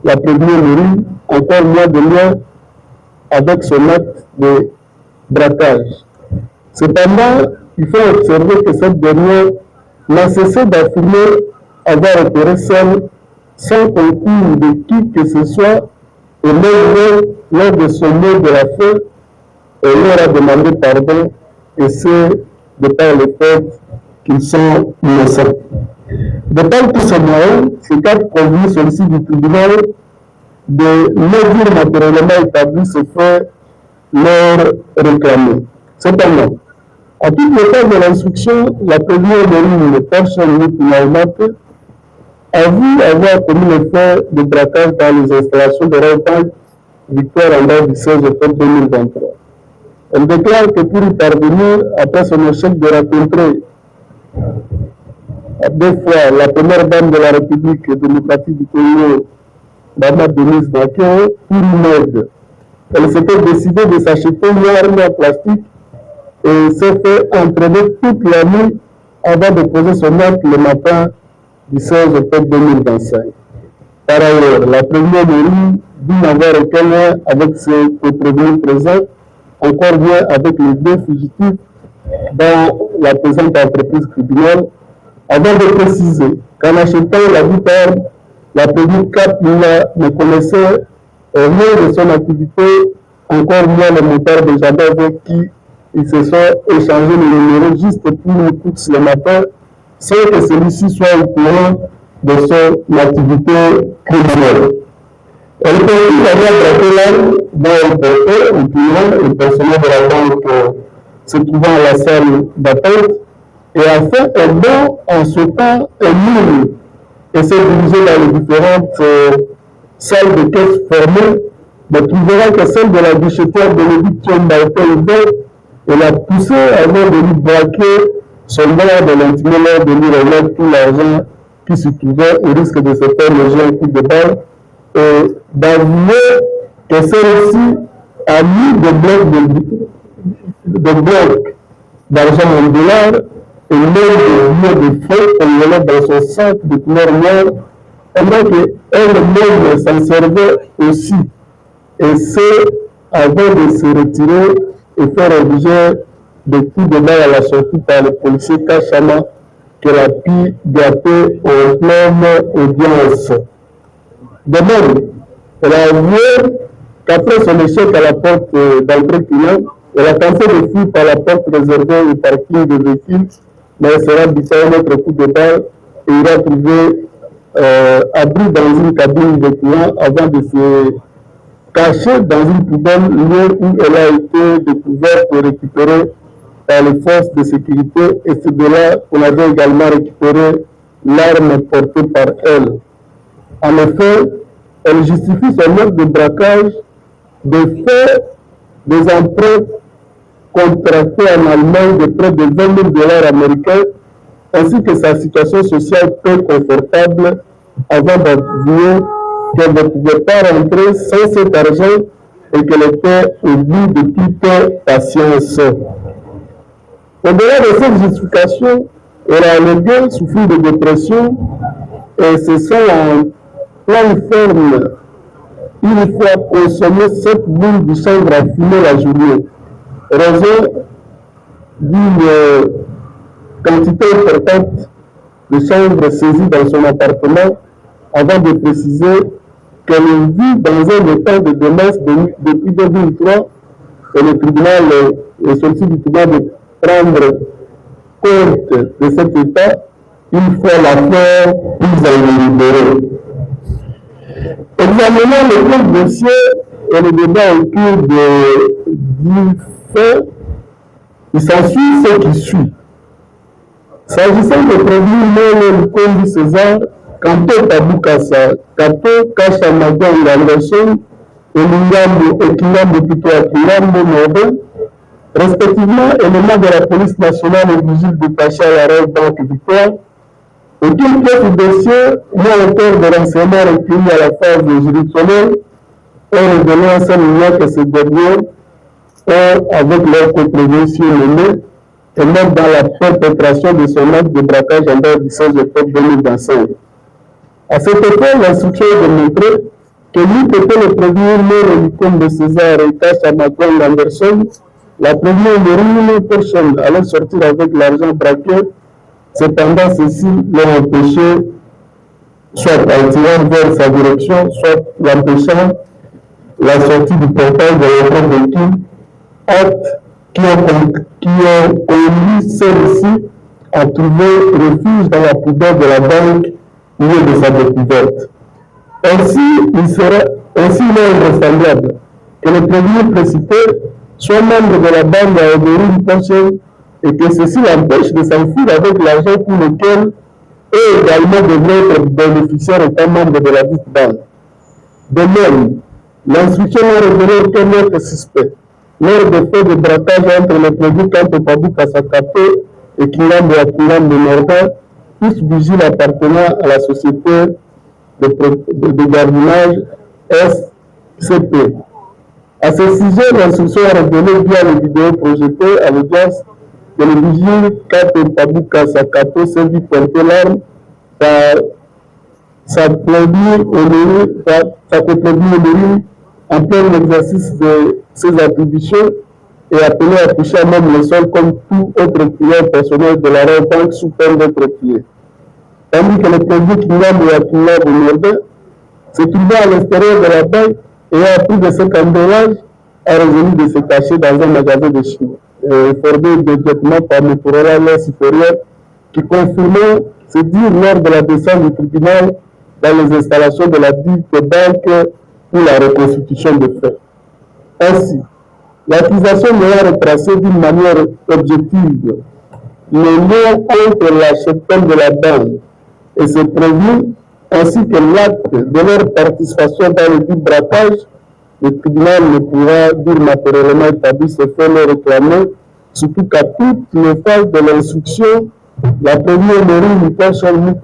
la prévenue Honorine, encore moins de lien avec son acte de braquage. Cependant, il faut observer que cette dernière n'a cessé d'affirmer avoir opéré seule, sans concours de qui que ce soit, et même lors de son mot de la fin, elle leur a demandé pardon, et c'est de par le fait qu'ils sont innocents. De par tous ces moyens, ces 4 prévenus sollicitent du tribunal de ne dire matériellement établi ce fait leur réclamer. Cependant, à toutes les phases de l'instruction, la prévenue Honorine Personne Finalmente a vu avoir commis le fait de braquage dans les installations de Royal Victoire en date du 16 octobre 2023. Elle déclare que pour y parvenir, après son échec de rencontrer 2 fois la première dame de la République démocratique du Congo, Mme Denise Bakio, pour une aide, elle s'était décidée de s'acheter une arme en plastique et s'est fait entraîner toute la nuit avant de poser son acte le matin du 16 octobre 2025. Par ailleurs, la prévenue Honorine dit n'avoir aucun lien avec ses prévenus présents, encore moins avec les 2 fugitifs dans la présente entreprise criminelle, avant de préciser qu'en achetant la guitare, la prévue Kapila ne connaissait rien de son activité, encore moins le moteur de Jada avec qui ils se sont échangés le numéro juste pour une course le matin, sans que celui-ci soit au courant de son activité criminelle. Elle continue d'avoir braqué l'arme dont elle portait au client et personnel de la banque se trouvant à la salle d'attente, et enfin elle donne en sautant un mur et s'est dirigée dans les différentes salles de caisse fermées, mais trouvera que celle de la guichetière Bénédicte Tchomba était ouverte et l'a poussé avant de lui braquer son bras de l'intimer lors de lui remettre tout l'argent qui se trouvait au risque de se faire loger un coup de balle et d'avouer que celle-ci a mis des blocs d'argent en dollars et même des billets de frais congolais dans son sac de couleur noire, pendant qu'elle-même s'en servait aussi, et c'est avant de se retirer et faire objet de coups de balle à la sortie par le policier Kachama qu'elle a pu gâter en pleine audience. De même, elle a avoué qu'après son échec à la porte d'entrée client, elle a tenté de fuir par la porte réservée au parking de véhicules, mais elle sera buté un autre coup de balle et ira trouver abri dans une cabine de client avant de se cacher dans une poubelle, lieu où elle a été découverte et récupérée par les forces de sécurité, et c'est de là qu'on avait également récupéré l'arme portée par elle. En effet, elle justifie son œuvre de braquage de faire des emprunts contractés en Allemagne de près de 20 000 $ américains, ainsi que sa situation sociale peu confortable, avant d'avouer qu'elle ne pouvait pas rentrer sans cet argent et qu'elle était au bout de toute patience. Au-delà de cette justification, elle a allégué souffrir de dépression et se sent en pleine forme une fois consommé 7 boules de chanvre à fumer la journée, raison d'une quantité importante de chanvre saisie dans son appartement, avant de préciser qu'elle vit dans un état de démence depuis 2003 et le tribunal est sorti du tribunal de prendre compte de cet état une fois l'affaire prise à délibérer. Examinons le dossier et le débat autour du fait, il s'ensuit ce qui suit. S'agissant de prévenir Molo Lukombi César, Kanto Tabukasa, Kato Kasha Maganga Anderson, et Lingambo et Kingambo plutôt à Kingambo Nordin, respectivement éléments de la police nationale et vigile détachés à la Royal Banque Victoire, aucune pièce du dossier, moins auteur de renseignements recueillis à la phase juridictionnelle, ont révélé à Saint-Lignac que ces derniers ont, avec leur coprovinciaux nommés, et même dans la perpétration de son acte de braquage en date du 16 octobre 2025. À cet effet, l'instruction est de montrer que lui était le premier maire du comte de César et Kasha Magwang Anderson, la première de personne allait sortir avec l'argent braqué. Cependant, ceci l'ont empêché, soit en tirant vers sa direction, soit l'empêchant la sortie du portail de l'entrée de véhicule, actes qui ont conduit celle-ci à trouver refuge dans la poubelle de la banque, lieu de sa découverte. Ainsi, il est invraisemblable que le premier précipité soit membre de la bande à Oberyn Pochen et que ceci l'empêche de s'enfuir avec l'argent pour lequel eux également devraient être bénéficiaires étant membres de la dite bande. De même, l'instruction a révélé aucun autre suspect lors des faits de braquage entre le prévu Kanto Tabukasa Sakato et Kingambo à Kingambo Nordin, tous vigiles appartenant à la société de gardiennage SCP. À ce sujet, l'instruction a révélé via les vidéos projetées à l'audience que le vigile Kanto Tabukasa Sakato s'est vu porter l'arme par sa copine Honorine en plein exercice de ses attributions et appelé à toucher même le sol comme tout autre client personnel de la Royal Bank sous peine d'être tué. tandis que le prévenu Kingambo et Akinga Boumerde se trouvait à l'extérieur de la banque et a pris de 50 $, a résolu de se cacher dans un magasin de Chine, formé immédiatement par le coroner supérieur qui confirmait ce dire lors de la descente du tribunal dans les installations de la dite banque pour la reconstitution des faits. Ainsi, l'accusation ayant retracé d'une manière objective les liens entre la cheptelle de la banque et ses prévenus, ainsi que l'acte de leur participation dans le dit braquage, le tribunal ne pourra dire matériellement établi ce fait le réclamer, surtout qu'à toutes les phases de l'instruction, la première mairie du personne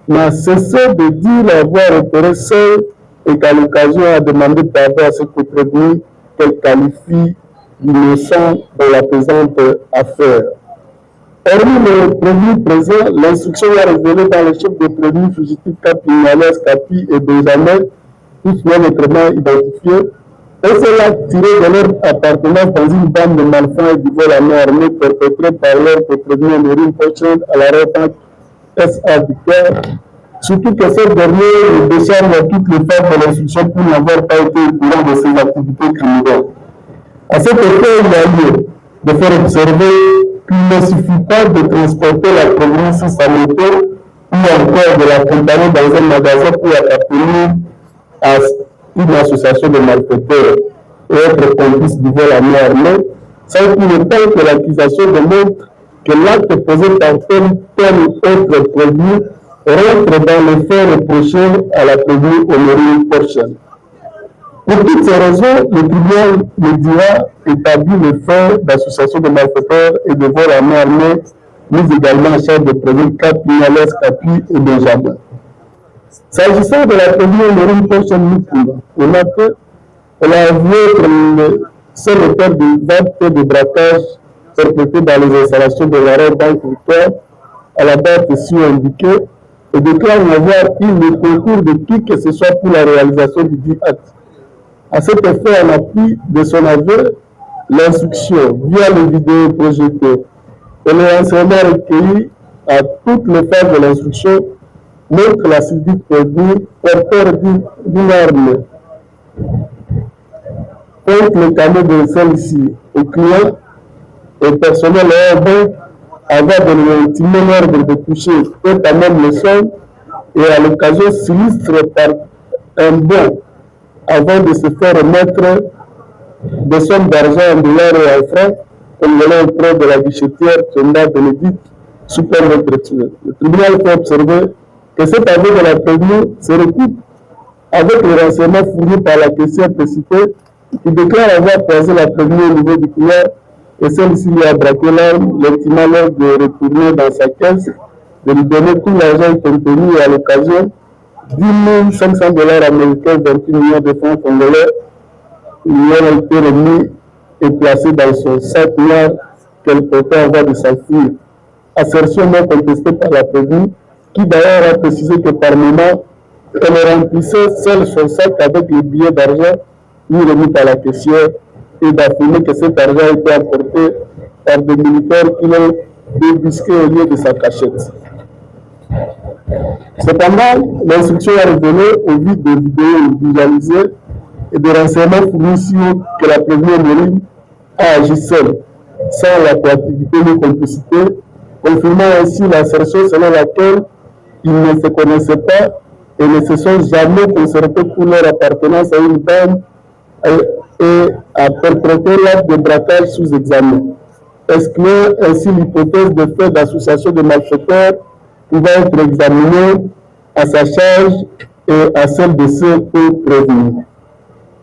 n'a cessé de dire avoir opéré seul et qu'à l'occasion a demandé pardon à ce prévenu qu'elle qualifie d'innocent dans la présente affaire. Hormis le prévenu présent, l'instruction a révélé dans les chefs de prévenus fugitifs Capi, Nialès, Capi et Benjamin, tous non autrement identifiés, et cela tiré de leur appartenance dans une bande de malfrats et du vol à main armée perpétrée par leur prévenu Mérine Pochon à la retraite SA du cœur, surtout que cette dernière décharge à toutes les femmes de l'instruction pour n'avoir pas été au courant de ses activités criminelles. À cet effet, il y a lieu de faire observer qu'il ne suffit pas de transporter la provenance sur sa moto ou encore de l'accompagner dans un magasin pour appartenir à une association de malfaiteurs et être complice du vol à main armée, sans pour autant que l'accusation démontre que l'acte posé par tel autre prévenu rentre dans les faits reprochés à la prévenue Honorine Porchel. Pour toutes ces raisons, le tribunal média établit les faits d'association de malfaiteurs et de vol à main armée, mis également en charge de prévenus Capi, Nialès, Capi et Benjamin. S'agissant de la prévenue Honorine Porchel Mukunda, on a que elle a avoué être le seul auteur de actes de braquage perpétrés dans les installations de la Banque Victoire à la date ici indiquée et déclare avoir eu le concours de qui que ce soit pour la réalisation du dit acte. À cet effet, en appui de son aveu, l'instruction via les vidéos projetées et les renseignements recueillis à toutes les phases de l'instruction montre la civile prévenue porteur d'une arme contre le canot de celle-ci au client et personnel et banque avant de lui intimer l'ordre de toucher peut à même le sol et à l'occasion sinistre par un bon avant de se faire remettre des sommes d'argent en dollars et en francs comme venant auprès de la guichetière Kenda Bénédicte sous peine d'être tué. Le tribunal fait observer que cet aveu de la prévenue se recoupe avec les renseignements fournis par la caissière précitée qui déclare avoir croisé la prévenue au niveau du client et celle-ci lui a braqué l'arme, l'intimant l'ordre de retourner dans sa caisse, de lui donner tout l'argent contenu et à l'occasion 10 500 $ américains, 28 millions de francs congolais, lui ont été remis et placés dans son sac noir qu'elle portait avant de s'enfuir. Assertion non contestée par la prévenue, qui d'ailleurs a précisé que par moment, elle remplissait seul son sac avec les billets d'argent lui remis par la caissière et d'affirmer que cet argent était apporté par des militaires qui l'ont débusqué au lieu de sa cachette. Cependant, l'instruction a révélé au vu des vidéos visualisées et des renseignements fournis sur que la prévenue Mérine a agi seule, sans la coactivité ni complicité, confirmant ainsi l'assertion selon laquelle ils ne se connaissaient pas et ne se sont jamais concertés pour leur appartenance à une bande et à perpétrer l'acte de braquage sous examen, excluant ainsi l'hypothèse de fait d'association de malfaiteurs pouvant être examinée à sa charge et à celle de ceux prévenus.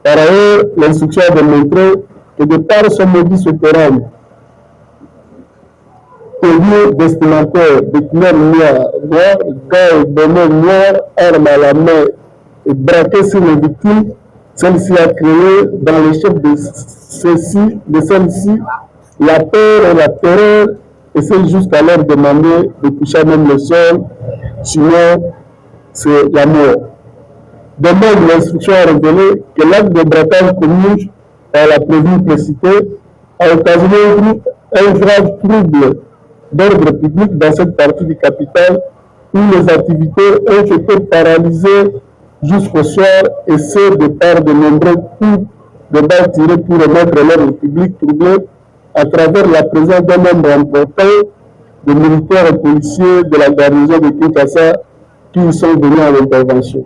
Par ailleurs, l'instruction a démontré que de par son modus operandi, tenue vestimentaire de couleur noire, gants et bonnets noirs, armes à la main et braqués sur les victimes, celle-ci a créé dans les chefs de celle-ci la peur et la terreur, et c'est jusqu'à leur demander de toucher même le sol, sinon c'est la mort. De même, l'instruction a révélé que l'acte de braquage commis par la prévenue précitée a occasionné un grave trouble d'ordre public dans cette partie du capital où les activités ont été paralysées jusqu'au soir et ce, de par de nombreux coups de balles tirés pour remettre l'ordre public troublé à travers la présence d'un nombre important de militaires et policiers de la garnison de Kinshasa qui y sont venus à l'intervention.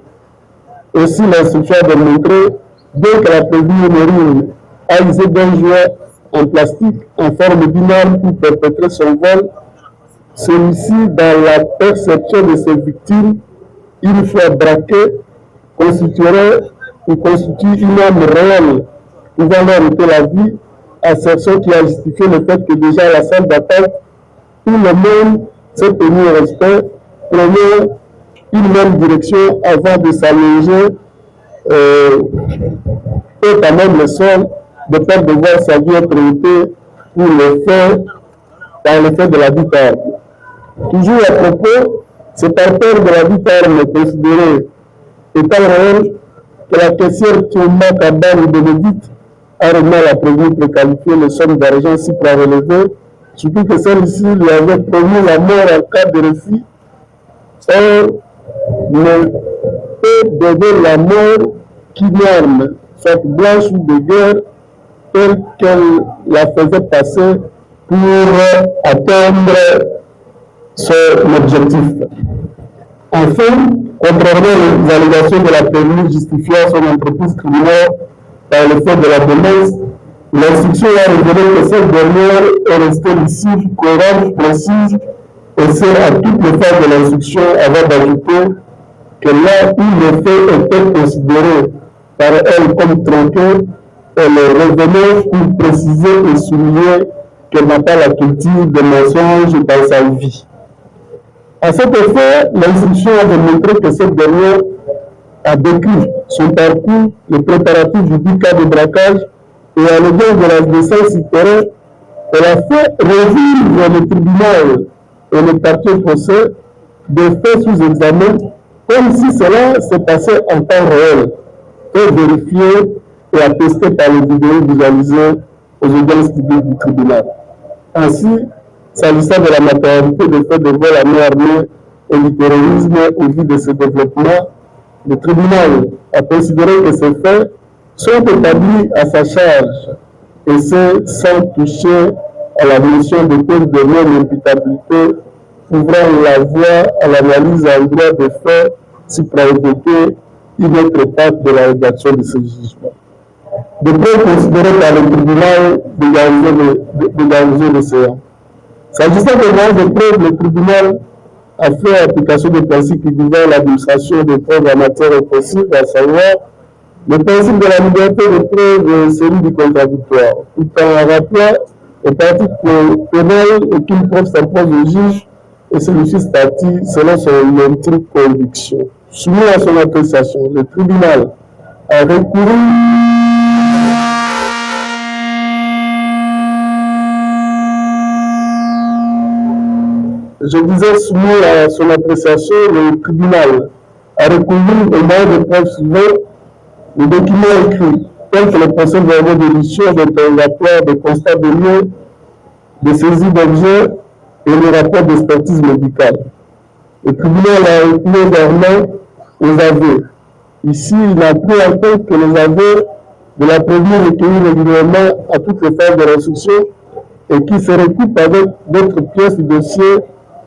Aussi, l'instruction a démontré, bien que la prévenue marine a usé d'un jouet en plastique en forme d'une arme pour perpétrer son vol, celui-ci, dans la perception de ses victimes, une fois braqué, constituerait ou constitue une arme réelle pouvant leur ôter la vie, assertion qui a justifié le fait que déjà à la salle d'attaque, tout le monde s'est tenu au respect, prenait une même direction avant de s'allonger et à même le sol, de peur de voir sa vie être ôtée pour le fait, par le fait de la dite arme. Toujours à propos, c'est par peur de la dite arme considérée étant réel que la caissière Thomas Kabal ou Bénédicte a remis à la prévenue préqualifiée les sommes d'argent si prélevées, surtout que celle-ci lui avait promis la mort en cas de refus. Or, ne peut donner la mort qu'une arme, soit blanche ou de guerre, telle qu'elle la faisait passer pour atteindre son objectif. Enfin, contrairement aux allégations de la prévenue justifiant son entreprise criminelle par le fait de la démence, l'instruction a révélé que cette dernière est restée lucide, cohérente, précise, et c'est à toutes les phases de l'instruction avant d'ajouter que là où le fait était considéré par elle comme tronqué, elle revenait pour préciser et souligner qu'elle n'a pas la culture de mensonges dans sa vie. À cet effet, l'instruction a démontré que cette dernière a décrit son parcours, les préparatifs du cas de braquage et à l'égard de la décence citoyenne, elle a fait revivre le tribunal et le parquet au procès des faits sous examen comme si cela se passait en temps réel et vérifié et attesté par les vidéos visualisées aux audiences publiques du tribunal. Ainsi, s'agissant de la matérialité des faits de vol à main armée et du terrorisme au vu de ce développement, le tribunal a considéré que ces faits sont établis à sa charge et ce sans toucher à la notion de cause de non-imputabilité ouvrant la voie à l'analyse en droit des faits supra-évoqués une autre étape de la rédaction de ce jugement. De preuves considérées par le tribunal de garnison d'Océan. S'agissant des moyens de preuve, le tribunal a fait application des principes qui gouvernent l'administration des preuves en matière offensive, à savoir le principe de la liberté de preuve et celui du contradictoire, tout en rappelant aux parties pénales qu'une preuve s'impose au juge et celui-ci statue selon son intime conviction. Soumis à son appréciation, le tribunal a recouru soumis à son appréciation, le tribunal a recouru au moyen de preuves suivantes les documents écrits, tels que le procès verbal d'édition, d'interrogatoire, de constat de lieu, de saisie d'objets et le rapport d'expertise médicale. Le tribunal a retenu également aux aveux. Ici, il a pris en compte que les aveux de la prévenue recueillis régulièrement à toutes les phases de l'instruction et qui se recoupent avec d'autres pièces du dossier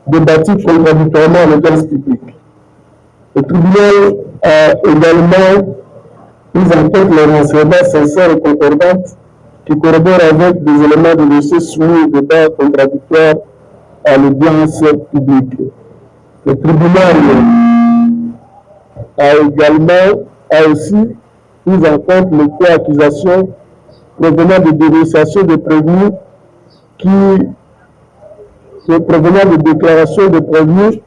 débattues contradictoirement à l'audience publique. Le tribunal a également pris en compte les renseignements sincères et concordants qui corroborent avec des éléments de dossier soumis au débat contradictoire à l'audience publique. Le tribunal a aussi pris en compte les co-accusations provenant de dénonciations de prévenus provenant de déclarations de prévenus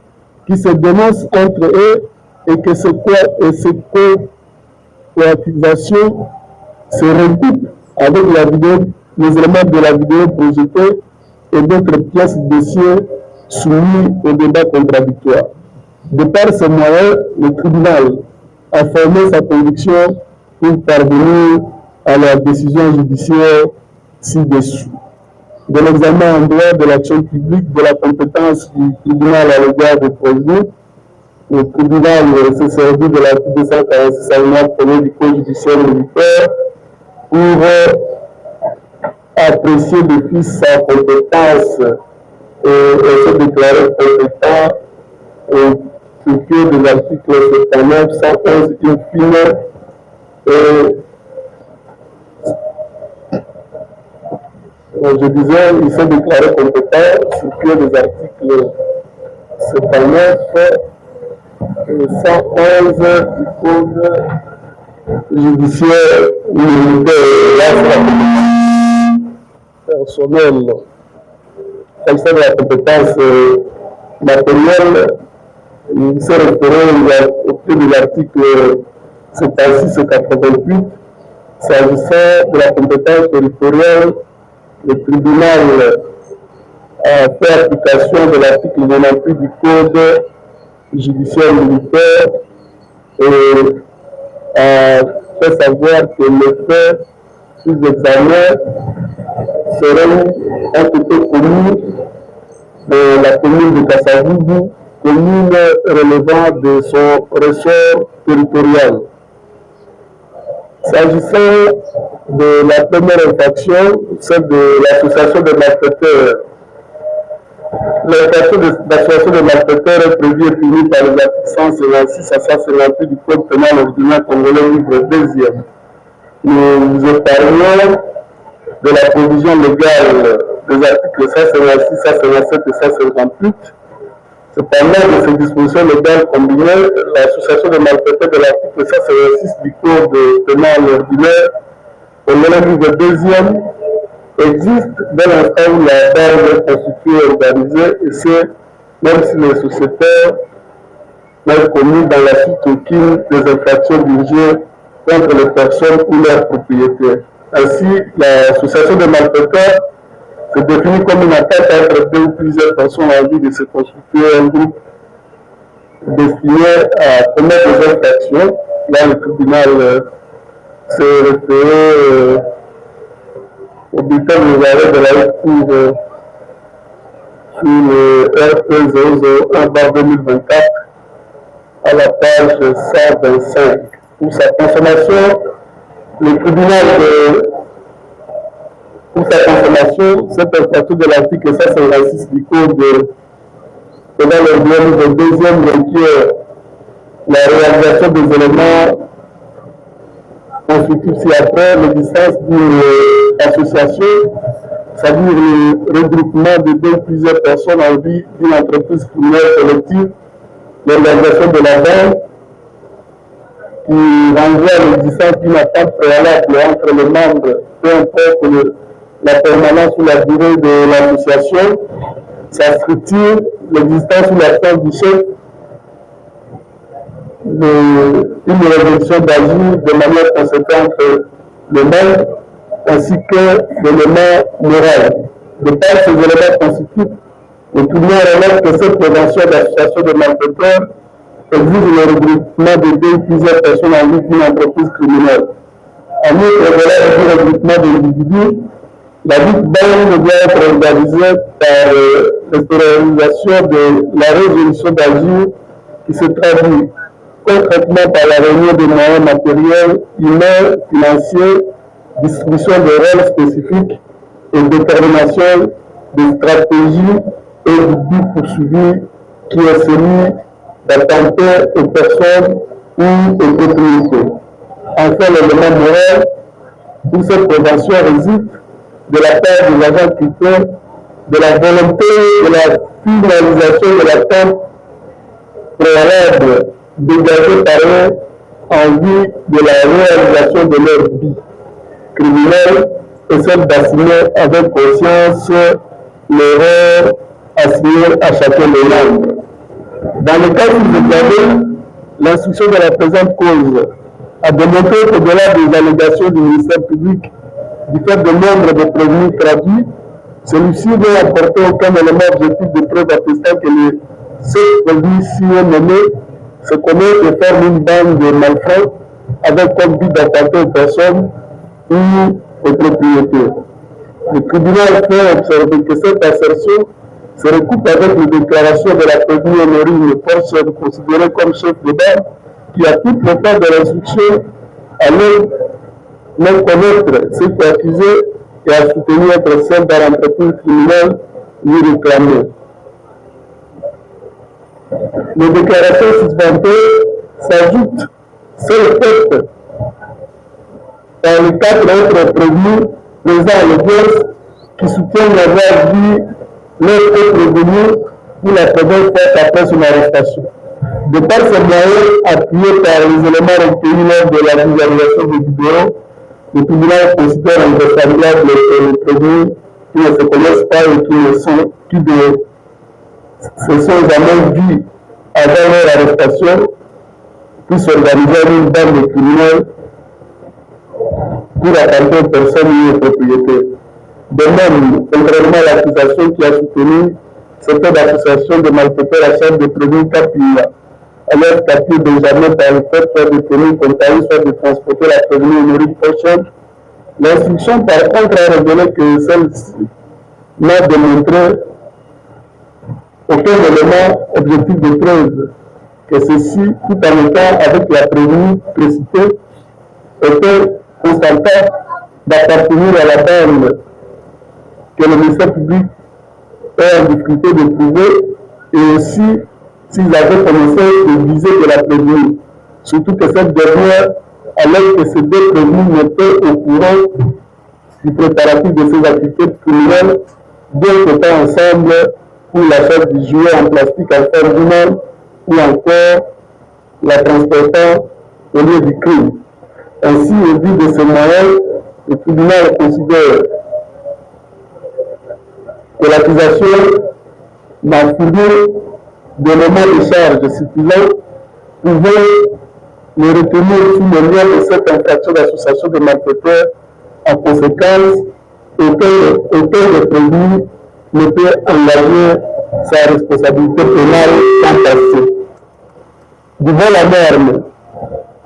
qui se dénoncent entre eux et que ces co-accusations se recoupent avec les éléments de la vidéo projetée et d'autres pièces de dossier soumis au débat contradictoire. De par ces moyens, le tribunal a formé sa conviction pour parvenir à la décision judiciaire ci-dessous. De l'examen en droit de l'action publique, de la compétence du tribunal à l'égard des prévenus, Le tribunal s'est servi de l'article 246 alinéa 1er du Code judiciaire militaire pour apprécier d'office sa compétence et se déclarer compétent au structure des articles 79, 111 in fine je disais, il s'est déclaré compétent au structure des articles 79 et 111 du Code judiciaire militaire personnel. S'agissant de la compétence matérielle, il s'est référé au pied de l'article 76 et 88. S'agissant de la compétence territoriale, le tribunal a fait application de l'article 98 du Code judiciaire militaire et a fait savoir que les faits sous examen ont été commis dans la commune de Kassavubu, commune relevant de son ressort territorial. S'agissant de la première infraction, celle de l'association de malfaiteurs, l'infraction d'association de malfaiteurs est prévue et punie par les articles 156 à 158 du Code pénal ordinaire congolais livre 2e. Nous épargnons de la provision légale des articles 156, 157 et 158. Cependant, de ces dispositions légales combinées, l'association de malfaiteurs de l'article 156 du Code pénal ordinaire congolais livre 2e existe dès l'instant où la base est constituée et organisée, et c'est même si les sociétaires n'ont commis dans la suite aucune des infractions dirigées contre les personnes ou leurs propriétaires. Ainsi, l'association de malfaiteurs se définit comme une attaque entre deux ou plusieurs personnes en vue de se constituer un groupe destiné à commettre des infractions. Là, le tribunal s'est référé au bulletin des arrêts de la haute cour sur le RP 001/2024 à la page 125. Pour sa consommation, le tribunal pour sa consommation, cette infraction de l'article 156 du Code pénal ordinaire livre 2e requiert la réalisation des éléments constitutifs ci-après l'existence d'une association, c'est-à-dire le regroupement de deux ou plusieurs personnes en vue d'une entreprise criminelle collective, l'organisation de la vente, qui renvoie à l'existence d'une attente préalable entre les membres, peu importe la permanence ou la durée de l'association, sa structure, l'existence ou l'absence du chef, une résolution d'agir de manière conséquente le membres, ainsi que l'élément moral. De par ces éléments constitutifs, le tribunal relève que cette prévention d'association de malfaiteurs exige le regroupement de deux ou plusieurs personnes en vue d'une entreprise criminelle. En outre, au-delà du regroupement d'individus, la dite bande doit être organisée par l'extériorisation de la résolution d'agir qui se traduit concrètement par la réunion de moyens matériels, humains, financiers, distribution de rôles spécifiques et détermination des stratégies et du but poursuivi qui est celui d'attenter aux personnes ou aux propriétés. Enfin, l'élément moral pour cette prévention réside de la part des agents culturels de la volonté de la finalisation de l'attente préalable dégagée par eux en vue de la réalisation de leur vie criminelle et celle d'assumer avec conscience l'erreur assignée à chacun des membres. Dans le cas sous-examiné, l'instruction de la présente cause a démontré qu'au-delà des allégations du ministère public du fait de nombre de prévenus traduits, celui-ci n'a apporté aucun élément objectif de preuve attestant que les 7 prévenus si nommés se connaissent et forment une bande de malfrats avec comme but d'attenter aux personnes ou aux propriétés. Le tribunal fait observer que cette assertion se recoupe avec les déclarations de la prévenue Honorine Porchel, considérée comme chef de bande, qui a tout le temps de l'instruction à même connaître ce qui est accusé et à soutenir être celle dans l'entreprise criminelle lui réclamée. Les déclarations suspendées s'ajoutent sur le fait par les 4 autres prévenus présents à l'audience qui soutiennent avoir vu leur prévenu pour la première fois après son arrestation. De par ces moyens appuyés par les éléments recueillis lors de la visualisation des vidéos, le tribunal considère invraisemblable les prévenus qui ne se connaissent pas et qui se sont jamais vus avant leur arrestation, puis s'organiser une bande de criminels pour attenter aux personnes et aux propriétés. De même, contrairement à l'accusation qui a soutenu certaines associations de malfaiteurs à chef de prévenus Kapila, alors qu'appuyé Benjamin par le fait soit détenu comme tarif soit de transporter la prévenue Honorine Porchel, l'instruction par contre a révélé que celle-ci n'a démontré aucun élément objectif de preuve que ceci, tout en étant avec la prévenue précitée, était constatant d'appartenir à la bande que le ministère public est en difficulté de prouver, et aussi s'ils avaient commencé de viser de la prévenue, surtout que cette dernière, alors que ces deux prévenus n'étaient au courant du préparatif de ces activités criminelles, deux étant ensemble pour l'achat du jouet en plastique en forme humaine ou encore la transportant au lieu du crime. Ainsi, au vu de ces moyens, le tribunal considère que l'accusation n'a fourni d'éléments de charge suffisants pouvant le retenir sous le lien de cette infraction d'association de malfaiteurs. En conséquence, aucun des prévenus ne peut engager sa responsabilité pénale en passé. Devant la norme,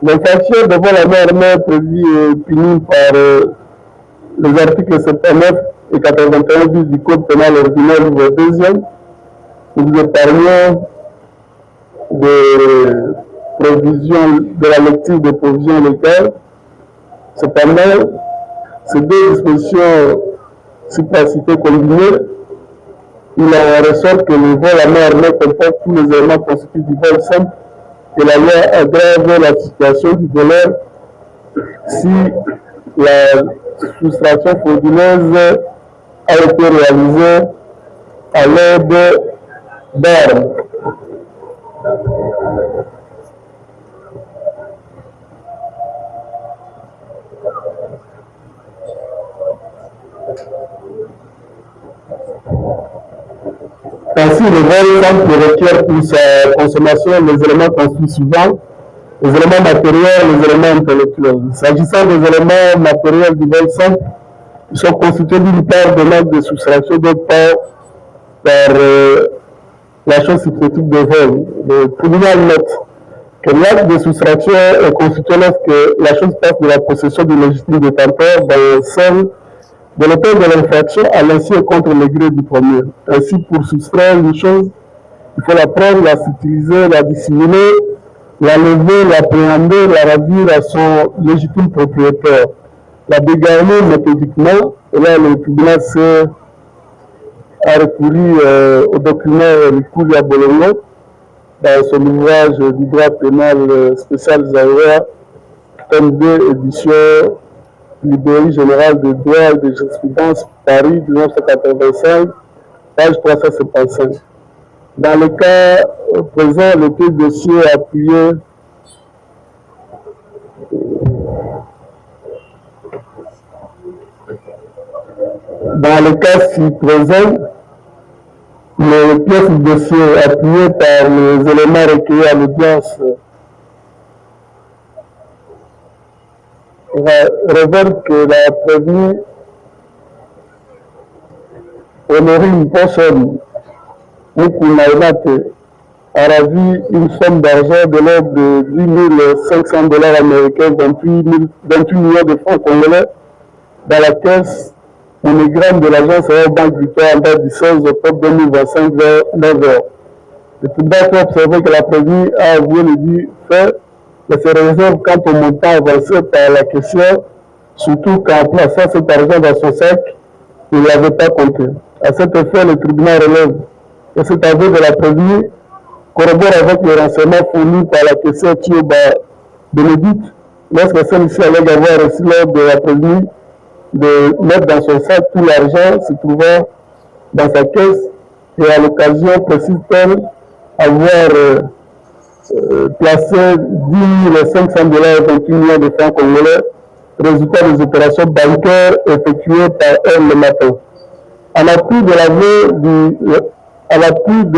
l'infraction devant la norme est prévue et punie par les articles 79 et 81 du Code pénal ordinaire niveau 2e. Nous épargnons de la lecture des provisions légales. Cependant, ces deux dispositions supracitées combinées, il en ressort que le vol à main armée comporte tous les éléments constitutifs du vol simple et la loi aggrave la situation du voleur si la soustraction frauduleuse a été réalisée à l'aide d'armes. Ainsi, le vol simple requiert pour sa consommation les éléments construits suivants: les éléments matériels, les éléments intellectuels. S'agissant des éléments matériels du vol simple, ils sont constitués d'une part de l'acte de soustraction, d'autre part par la chose hypothétique de vol. Le tribunal note que l'acte de soustraction est constitué lorsque la chose passe de la possession du légitime détenteur dans celle de l'auteur de l'infraction à l'insu et contre le gré du premier. Ainsi, pour soustraire une chose, il faut la prendre, la subtiliser, la dissimuler, la lever, l'appréhender, la ravir à son légitime propriétaire, la dégarner méthodiquement. Et là, le tribunal a recouru au document Lukulia Bolongo dans son ouvrage du droit pénal spécial Zaïra, tome 2, édition Librairie générale de droit et de jurisprudence, Paris, 1985, page 375. Dans le cas présent, le dossier appuyé dans le cas ci présent, le pièce du dossier appuyé par les éléments recueillis à l'audience révèle que la prévenue Honorine Porchel Mukunainate a ravi une somme d'argent de l'ordre de 10 500 $ américains, 28 millions de francs congolais, dans la caisse monogramme de l'agence Banque Victoire en date du 16 octobre 2025 vers 9h. Le tribunal peut observer que la prévenue a avoué le dit fait, mais se réserve quant au montant avancé par la caissière, surtout qu'en plaçant cet argent dans son sac, il ne l'avait pas compté. À cet effet, le tribunal relève que cet aveu de la prévenue corrobore avec les renseignements fournis par la caissière Thioba Bénédicte lorsque celle-ci allait avoir reçu l'ordre de la prévenue de mettre dans son sac tout l'argent se trouvant dans sa caisse et à l'occasion, précise-t-elle, avoir placé 10 500 $ et 28 millions de francs congolais, résultat des opérations bancaires effectuées par elle le matin. À l'appui de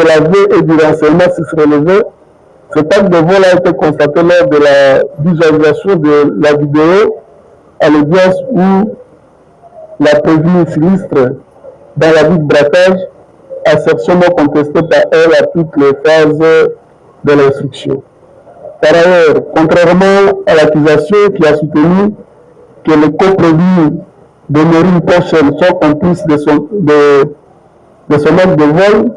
l'aveu et du renseignement si se relevait, cet acte de vol a été constaté lors de la visualisation de la vidéo à l'audience où la prévenue sinistre dans la vie de braquage, assertion non contestée par elle à toutes les phases de l'instruction. Par ailleurs, contrairement à l'accusation qui a soutenu que le co-prévenu de Maureen Pochel soit complice de son acte de vol,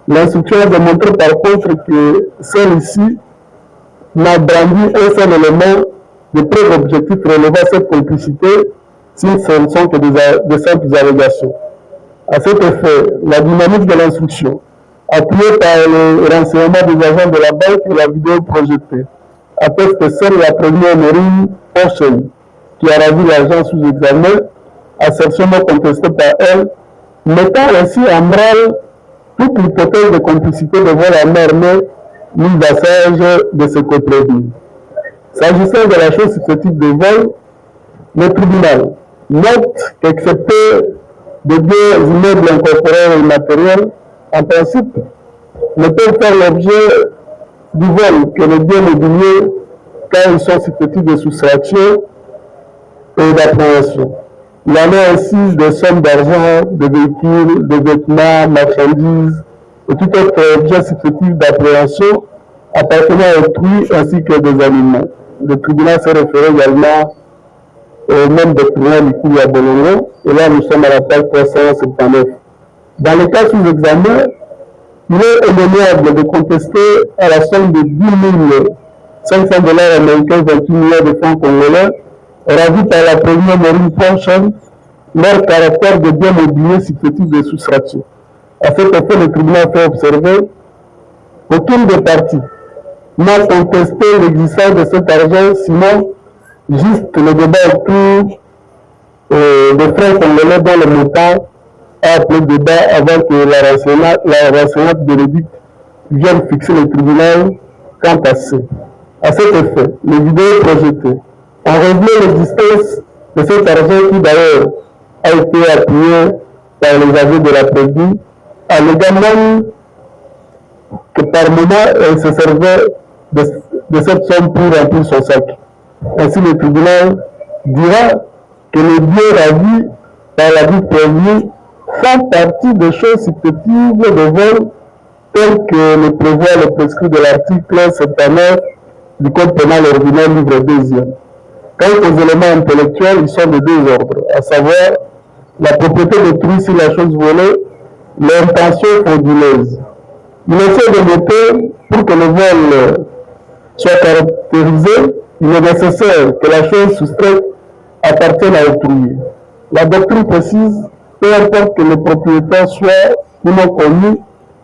l'instruction a démontré par contre que celle-ci n'a brandi un seul élément de preuve objectif relevant cette complicité si ce ne sont que de simples allégations. À cet effet, la dynamique de l'instruction, appuyée par le renseignement des agents de la banque et la vidéo projetée, atteste que seule la première Maureen Pochel qui a ravi l'argent sous examen, assertion non contestée par elle, mettant ainsi en branle toute l'hypothèse de complicité de vol à main armée mise à sage de ce co-prévenu. S'agissant de la chose susceptible de vol, le tribunal note qu'excepté de biens immeubles incorporels et immatériels, en principe, ne peuvent faire l'objet du vol que les biens mobiliers quand ils sont susceptibles de soustraction et d'appréhension. Il en est ainsi des sommes d'argent, de véhicules, de vêtements, marchandises et tout autre objet susceptible d'appréhension appartenant à autrui ainsi que des animaux. Le tribunal s'est référé également au même doctrinaire Likuya Bolongo, et là nous sommes à la page 379. Dans le cas sous examen, il est indéniable de contester à la somme de 10 500 $ américains, 28 millions de francs congolais, ravis par la première Maureen Pochel, leur caractère de bien mobilier susceptible de soustraction. À cet effet, le tribunal fait observer qu'aucune des parties n'a contesté l'existence de cet argent, sinon juste le débat autour des francs congolais dont le montant a appelé débat avant que la renseignante Bénédicte vienne fixer le tribunal quant à ce. À cet effet, les vidéos projetées ont révélé l'existence de cet argent qui d'ailleurs a été appuyé par les aveux de la prévenue, alléguant même que par moment elle se servait de cette somme pour remplir son sac. Ainsi, le tribunal dira que les biens ravis par la vie prévenue font partie des choses susceptibles de vol telles que le prévoit le prescrit de l'article 79 du Code pénal ordinaire, livre 2e. Quant aux éléments intellectuels, ils sont de deux ordres, à savoir la propriété d'autrui sur la chose volée, l'intention frauduleuse. Il essaie de noter, pour que le vol soit caractérisé, il est nécessaire que la chose soustraite appartienne à autrui. La doctrine précise, peu importe que le propriétaire soit ou non connu,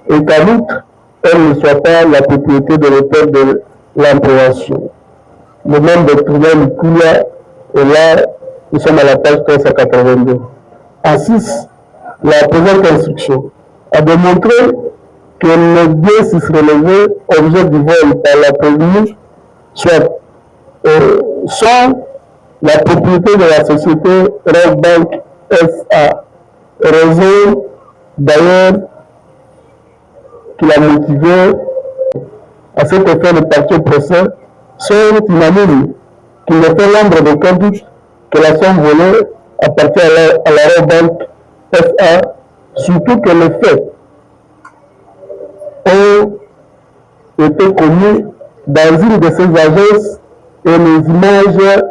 et qu'en outre, elle ne soit pas la propriété de l'auteur de l'employation. Le même doctrinaire Likuya, et là, nous sommes à la page 382. En 6, la présente instruction a démontré que les biens si se relevaient, objet du vol par la prévenue, soit la propriété de la société Red Bank SA. Raison d'ailleurs qui l'a motivé à cet effet le parti au procès sont unanimes qu'il ne fait l'ombre d'aucun doute que la somme volée appartient à la Red Bank SA, surtout que les faits ont été connus dans une de ces agences et les images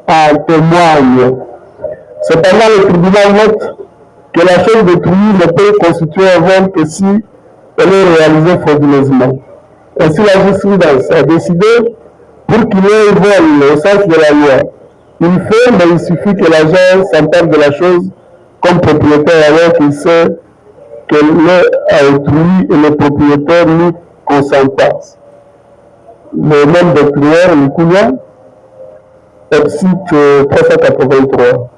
en témoignent. Cependant, le tribunal note que la chose détruite ne peut constituer un vol que si elle est réalisée frauduleusement. Ainsi, la jurisprudence a décidé, pour qu'il y ait un vol au sens de la loi, il faut, mais il suffit que l'agent s'empare de la chose comme propriétaire alors qu'il sait qu'elle est à autrui et le propriétaire n'y consent pas. Le même doctrinaire, Nicolas, Epsic 383.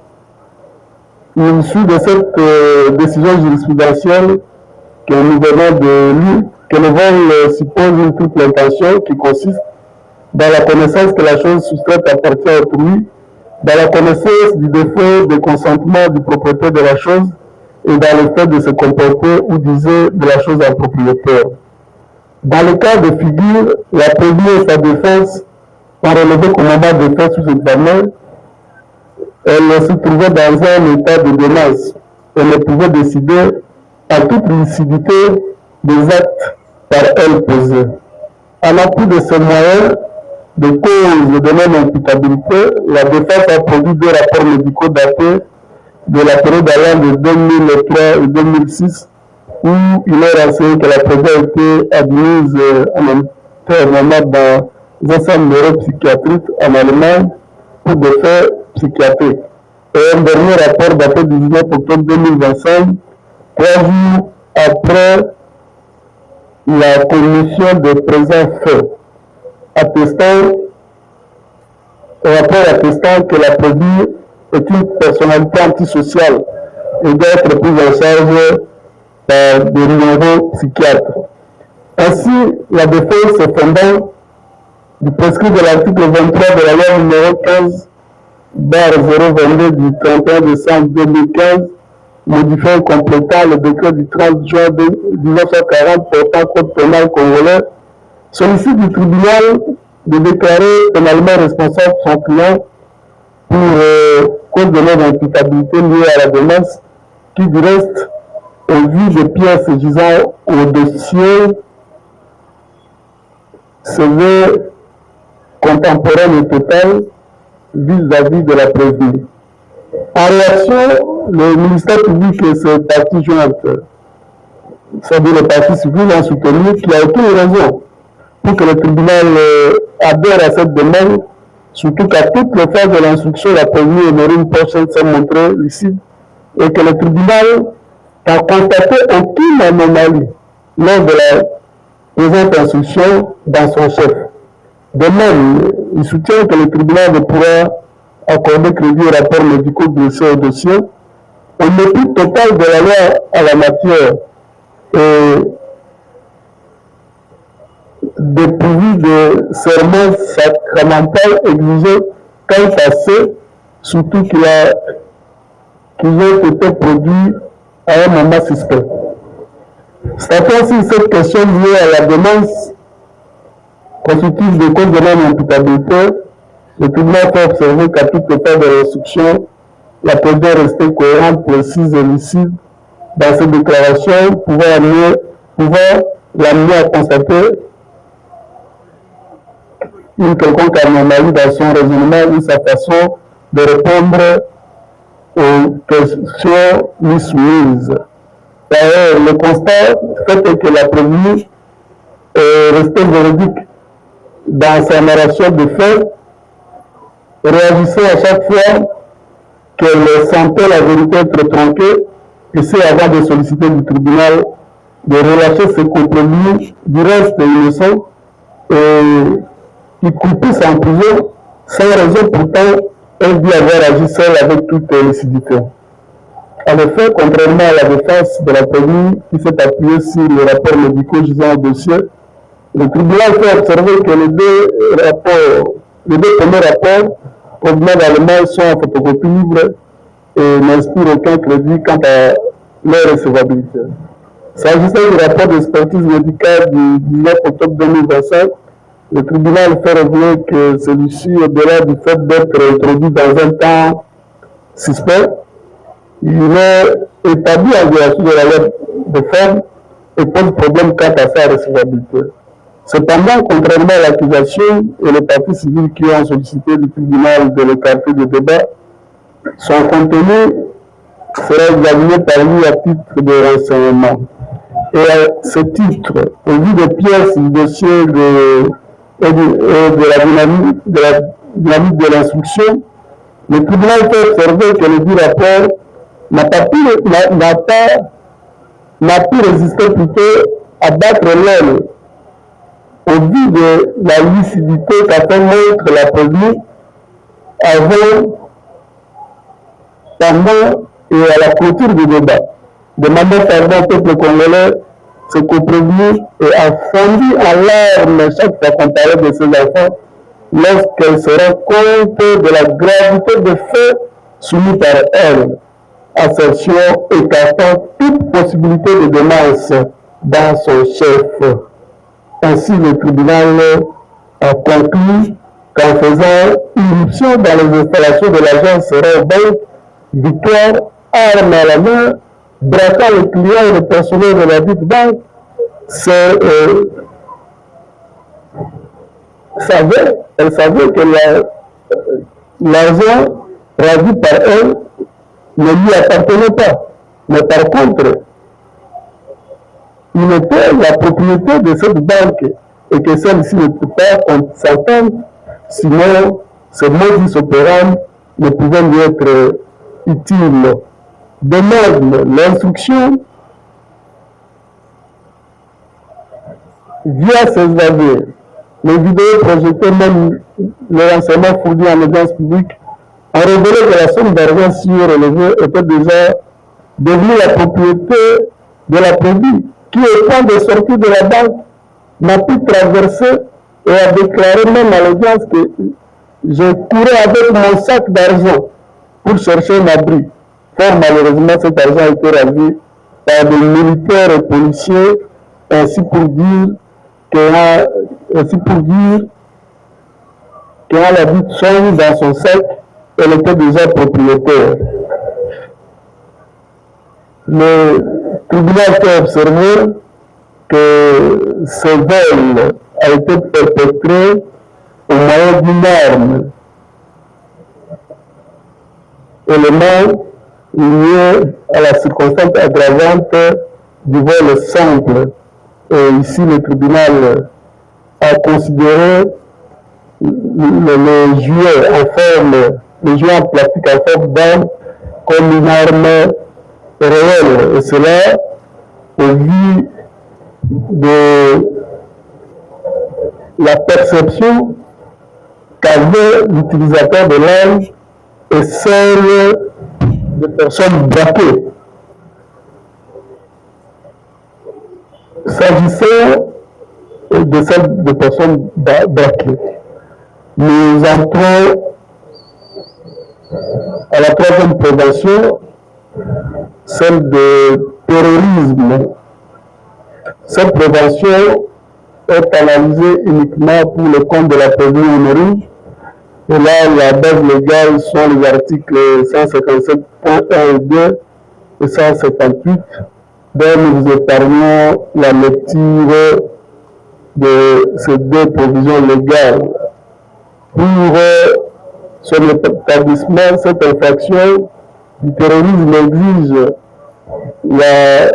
Il suit de cette décision jurisprudentielle que nous venons de lire, que le vol suppose une triple intention qui consiste dans la connaissance que la chose soustraite appartient à autrui, dans la connaissance du défaut de consentement du propriétaire de la chose et dans le fait de se comporter ou d'user de la chose en propriétaire. Dans le cas de figure, la prévenue et sa défense ont relevé qu'au moment de faire sous examen, elle se trouvait dans un état de démence. Elle ne pouvait décider à toute lucidité des actes par elle posés. En appui de ces moyens, de cause de non-imputabilité, la défense a produit deux rapports médicaux datés de la période allant de 2003 et 2006, où il est renseigné que la prévenue a été admise en internement dans un centre neuropsychiatrique en Allemagne pour des faits psychiatriques. Et un dernier rapport daté du 19 octobre 2025, 3 jours après la commission des présents faits, rapport attestant que la prévenue est une personnalité antisociale et doit être prise en charge par des neuropsychiatres. Ainsi, la défense se fondant du prescrit de l'article 23 de la loi numéro 15/022 du 31 décembre 2015, modifiant et complétant le décret du 30 juin 1940 portant code pénal congolais, sollicite du tribunal de déclarer pénalement responsable son client pour cause de non-imputabilité liée à la démence, qui du reste, au vu des pièces gisant au dossier, se veut contemporaine et totale vis-à-vis de la prévenue. En réaction, le ministère public et ses parties jointes, c'est-à-dire les parties civiles, ont soutenu qu'il n'y a aucune raison pour que le tribunal adhère à cette demande, surtout qu'à toutes les phases de l'instruction, la prévenue Honorine Pochette s'est montrée lucide et que le tribunal n'a constaté aucune anomalie lors de la présente instruction dans son chef. De même, il soutient que le tribunal ne pourra accorder crédit aux rapports médicaux glissés au dossier au mépris total de la loi à la matière et dépourvu de serment sacramental exigé quand passé, surtout qu'ils ont été produits à un moment suspect. S'attend sur cette question liée à la démence constitutive de cause de non-imputabilité, le tribunal fait observer qu'à toute étape de l'instruction, la prévenue est restée cohérente, précise et lucide dans ses déclarations, pouvant l'amener à constater une quelconque anomalie dans son raisonnement ou sa façon de répondre aux questions lui soumises. D'ailleurs, le constat fait est que la prévenue est restée véridique dans sa narration de faits, réagissant à chaque fois qu'elle sentait la vérité être tronquée, et c'est avant de solliciter du tribunal de relâcher ses compromis du reste innocent et qui croupissent en prison sans raison. Pourtant elle dit avoir agi seule avec toute lucidité. En effet, contrairement à la défense de la prévenue qui s'est appuyée sur les rapports médicaux gisant au dossier, le tribunal fait observer que les deux premiers rapports provenant d'Allemagne sont en photocopie libre et n'inspirent aucun crédit quant à leur recevabilité. S'agissant du rapport d'expertise médicale du 19 octobre 2025, le tribunal fait revenir que celui-ci, au-delà du fait d'être introduit dans un temps suspect, il est établi en violation de la loi de forme et pose problème quant à sa recevabilité. Cependant, contrairement à l'accusation et les parties civiles qui ont sollicité le tribunal de l'écarter du débat, son contenu sera examiné par lui à titre de renseignement. Et à ce titre, au vu des pièces du dossier et de la dynamique de l'instruction, le tribunal peut observer que le dit rapport n'a pu résister plutôt à battre l'aile au vu de la lucidité qu'a fait montre la prévenue avant, pendant et à la clôture du débat, demandant pardon au peuple congolais, ce qu'au prévenu et a fondu en larmes chaque fois qu'on parlait de ses enfants lorsqu'elle se rend compte de la gravité des faits soumis par elle, assertion écartant toute possibilité de démence dans son chef. Ainsi, le tribunal a conclu qu'en faisant irruption dans les installations de l'agence Robin, Victoire, arme à la main, braquant les clients et le personnel de la dite banque, elle savait que l'argent ravi par elle ne lui appartenait pas. Mais par contre, il était la propriété de cette banque et que celle-ci ne peut pas s'entendre, sinon ce modus operandi ne pouvait lui être utile. De même, l'instruction via ses aveux, les vidéos projetées, même les renseignements fournis en audience publique, ont révélé que la somme d'argent si relevée était déjà devenue la propriété de la prévue, qui au point de sortir de la banque n'a pu traverser et a déclaré même à l'audience que je courais avec mon sac d'argent pour chercher un abri. Fort malheureusement, cet argent a été ravi par des militaires et policiers, ainsi pour dire qu'elle a dite somme dans son sac, elle était déjà propriétaire. Le tribunal peut observer que ce vol a été perpétré au moyen d'une arme, élément lié à la circonstance aggravante du vol simple. Et ici, le tribunal a considéré le jouet en plastique en forme d'arme comme une arme réelle. Et cela au vu de la perception qu'avait l'utilisateur de l'arme et celle de personnes braquées. S'agissant de celle de personnes braquées, nous entrons à la troisième prévention, celle de terrorisme. Cette prévention est analysée uniquement pour le compte de la prévenue honorie. Et là, la base légale sont les articles 157.1 et 2 et 158, dont nous vous épargnons la lecture de ces deux provisions légales. Pour son établissement, cette infraction du terrorisme exige la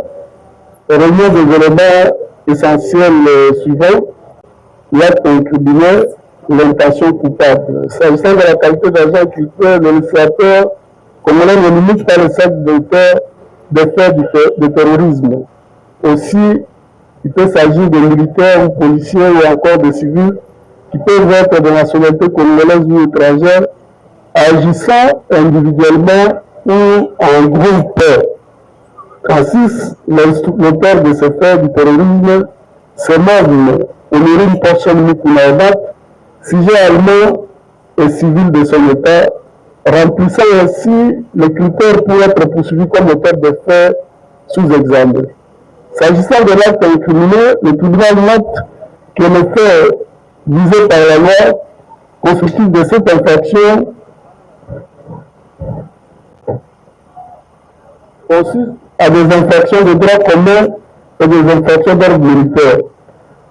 réunion des éléments essentiels suivants: l'acte incriminé, l'intention coupable. S'agissant de la qualité d'agent culturel, le législateur congolais ne limite pas le sac d'auteur des faits de terrorisme. Aussi, il peut s'agir de militaires ou policiers ou encore de civils qui peuvent être de nationalité congolaise ou étrangère, agissant individuellement ou en groupe. Francis, l'auteur de ce fait du terrorisme, se nomme Honorine Pochon Mikunaobat, sujet allemand et civil de son État, remplissant ainsi les critères pour être poursuivi comme auteur de faits sous examen. S'agissant de l'acte incriminé, le tribunal note que le fait visé par la loi constitue de cette infraction consiste à des infractions de droit commun et des infractions d'ordre militaire.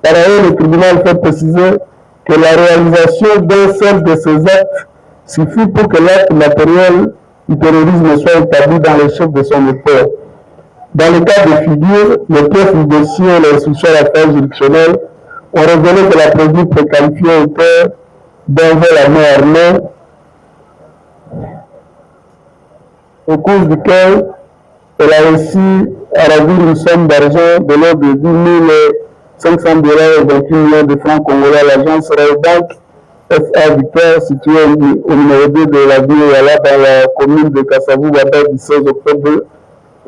Par ailleurs, le tribunal fait préciser que la réalisation d'un seul de ces actes suffit pour que l'acte matériel du terrorisme soit établi dans les chefs de son auteur. Dans le cas de figure, le pièce du dossier et l'instruction à l'affaire juridictionnelle ont révélé que la prévenue préqualifiée auteur d'un vol à main armée au cours duquel elle a réussi à ravir une somme d'argent de l'ordre de 10 500 $ et 28 millions de francs congolais à l'agence Railbank SA Victoire située au numéro 2 de la ville Yala dans la commune de Kassavou-Bada du 16 octobre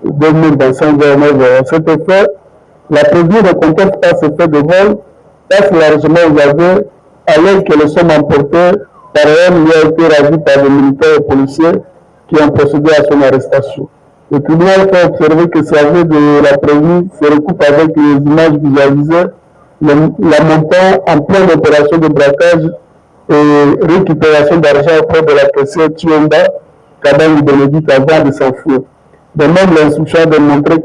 2025 vers 9h. À cet effet, la prévenue ne conteste pas ce fait de vol, passe largement aux aveux, alors que les sommes emportées par elle lui a été ravies par des militaires et policiers qui ont procédé à son arrestation. Le tribunal fait observer que ces aveux de la prévenue se recoupent avec les images visualisées, la montant en pleine opération de braquage et récupération d'argent auprès de la caissière Tiomba, Kabang Bénédicte, avant de s'enfuir. De même, l'instruction a démontré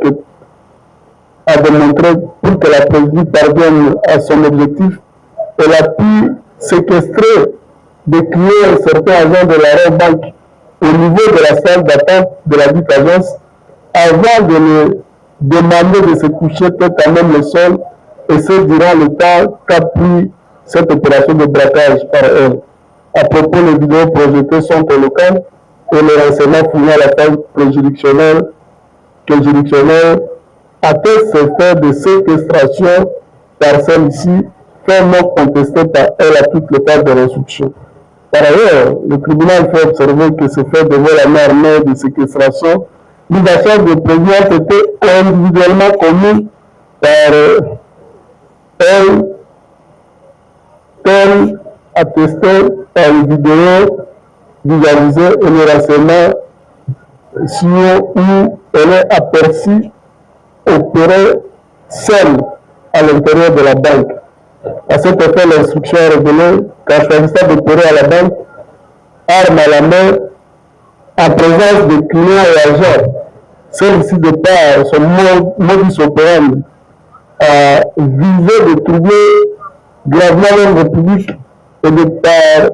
pour que la prévenue parvienne à son objectif, elle a pu séquestrer des clients et certains agents de la Railbank au niveau de la salle d'attente de la dite agence avant de le demander de se coucher tête à même le sol, et ce durant le temps qu'a pris cette opération de braquage par elle. À propos, les vidéos projetées sont au local et les renseignements fournis à la phase préjuridictionnelle attestent ce fait de séquestration par celle-ci, fait non contesté par elle à toutes les phases de l'instruction. Par ailleurs, le tribunal fait observer que ce fait de vol à main armée de séquestration, l'usage de prévenus a été individuellement commis par elle, tel attesté par une vidéo visualisée et le renseignement sur où elle est aperçue opérer seule à l'intérieur de la banque. À cet effet, l'instruction a révélé qu'en choisissant d'opérer à la banque, arme à la main, en présence de clients et agents, celle-ci de par son modus operandi a visé de troubler gravement l'ordre public et de par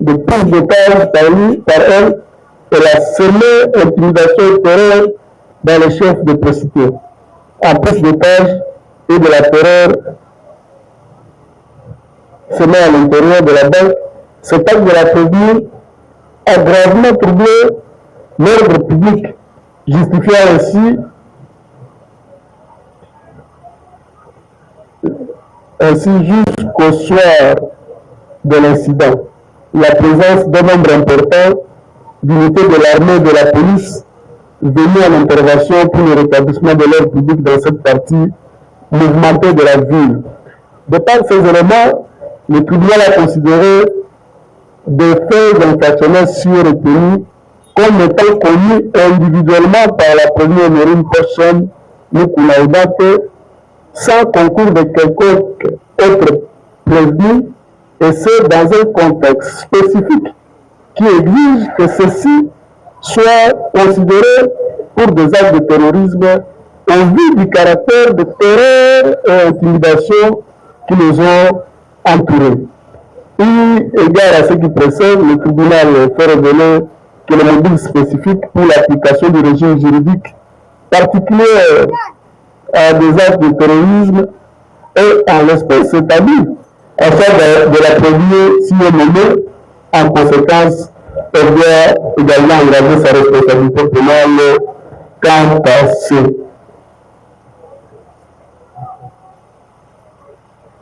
de prise d'otages par elle, elle a semé intimidation et terreur dans les chefs de précipité. En plus d'otages et de la terreur semée à l'intérieur de la banque, cet acte de la prévenue a gravement troublé l'ordre public, justifiant ainsi jusqu'au soir de l'incident la présence d'un nombre important d'unités de l'armée et de la police venues en intervention pour le rétablissement de l'ordre public dans cette partie mouvementée de la ville. De par ces éléments, le tribunal a considéré des faits infractionnels surretenus comme étant commis individuellement par la première Mérine Pochon Nukunaïdate sans concours de quelconque autre prévenu, et c'est dans un contexte spécifique qui exige que ceci soit considéré pour des actes de terrorisme au vu du caractère de terreur et intimidation qui les ont entourés. Eu égard à ce qui précède, le tribunal fait révéler que le module spécifique pour l'application du régime juridique particulier à des actes de terrorisme est en l'espèce établi afin de la prévenir si elle est nommée. En conséquence, elle doit également engager sa responsabilité pénale quant à ce.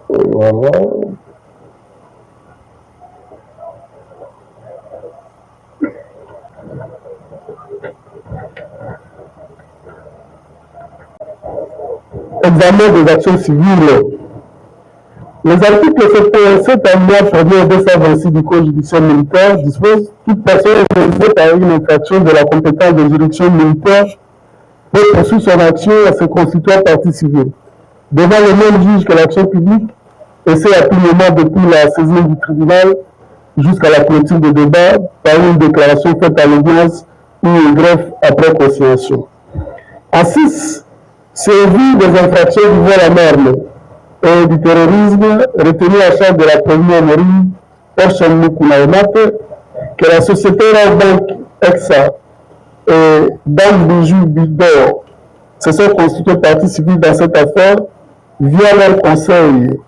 Voilà. Examen des actions civiles. Les articles 7 alinéa 1er et 226 du Code judiciaire militaire disposent toute personne visée par une infraction de la compétence de juridiction militaire peut poursuivre son action à se constituer partie civile devant le même juge que l'action publique, et c'est à tout moment depuis la saisine du tribunal jusqu'à la clôture des débats par une déclaration faite à l'audience ou une greffe après conciliation. En 6, c'est vu des infractions du vol à main armée et du terrorisme retenu à charge de la première Mérine Pochon Nukunaïdate que la société Railbank EXA et Dame Bijou Bidor se sont constitués partie civile dans cette affaire via leur conseil,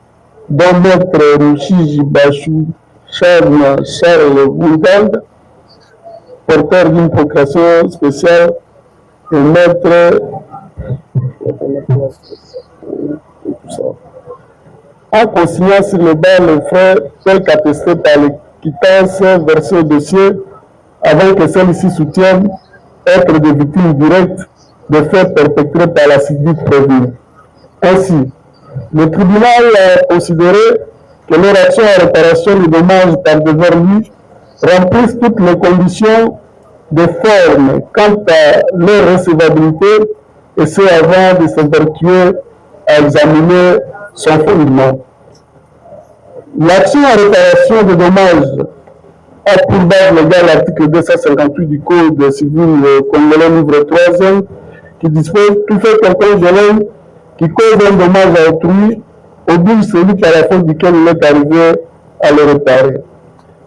dont Maître Ruchiji Bachou Charles Bougald, porteur d'une procuration spéciale, et Maître en consignant sur le bas les frais tels qu'attestés par les quittances versées au dossier avant que celles-ci soutiennent être des victimes directes de faits perpétrés par la civile prévenue. Ainsi, le tribunal a considéré que leur action à réparation des dommages par devers lui remplissent toutes les conditions de forme quant à leur recevabilité et ce avant de s'évertuer à examiner son fondement. L'action à réparation des dommages a pour base légale l'article 258 du Code civil congolais livre 3e qui dispose tout fait quelqu'un de l'homme qui cause un dommage à autrui oblige celui par la faute duquel il est arrivé à le réparer.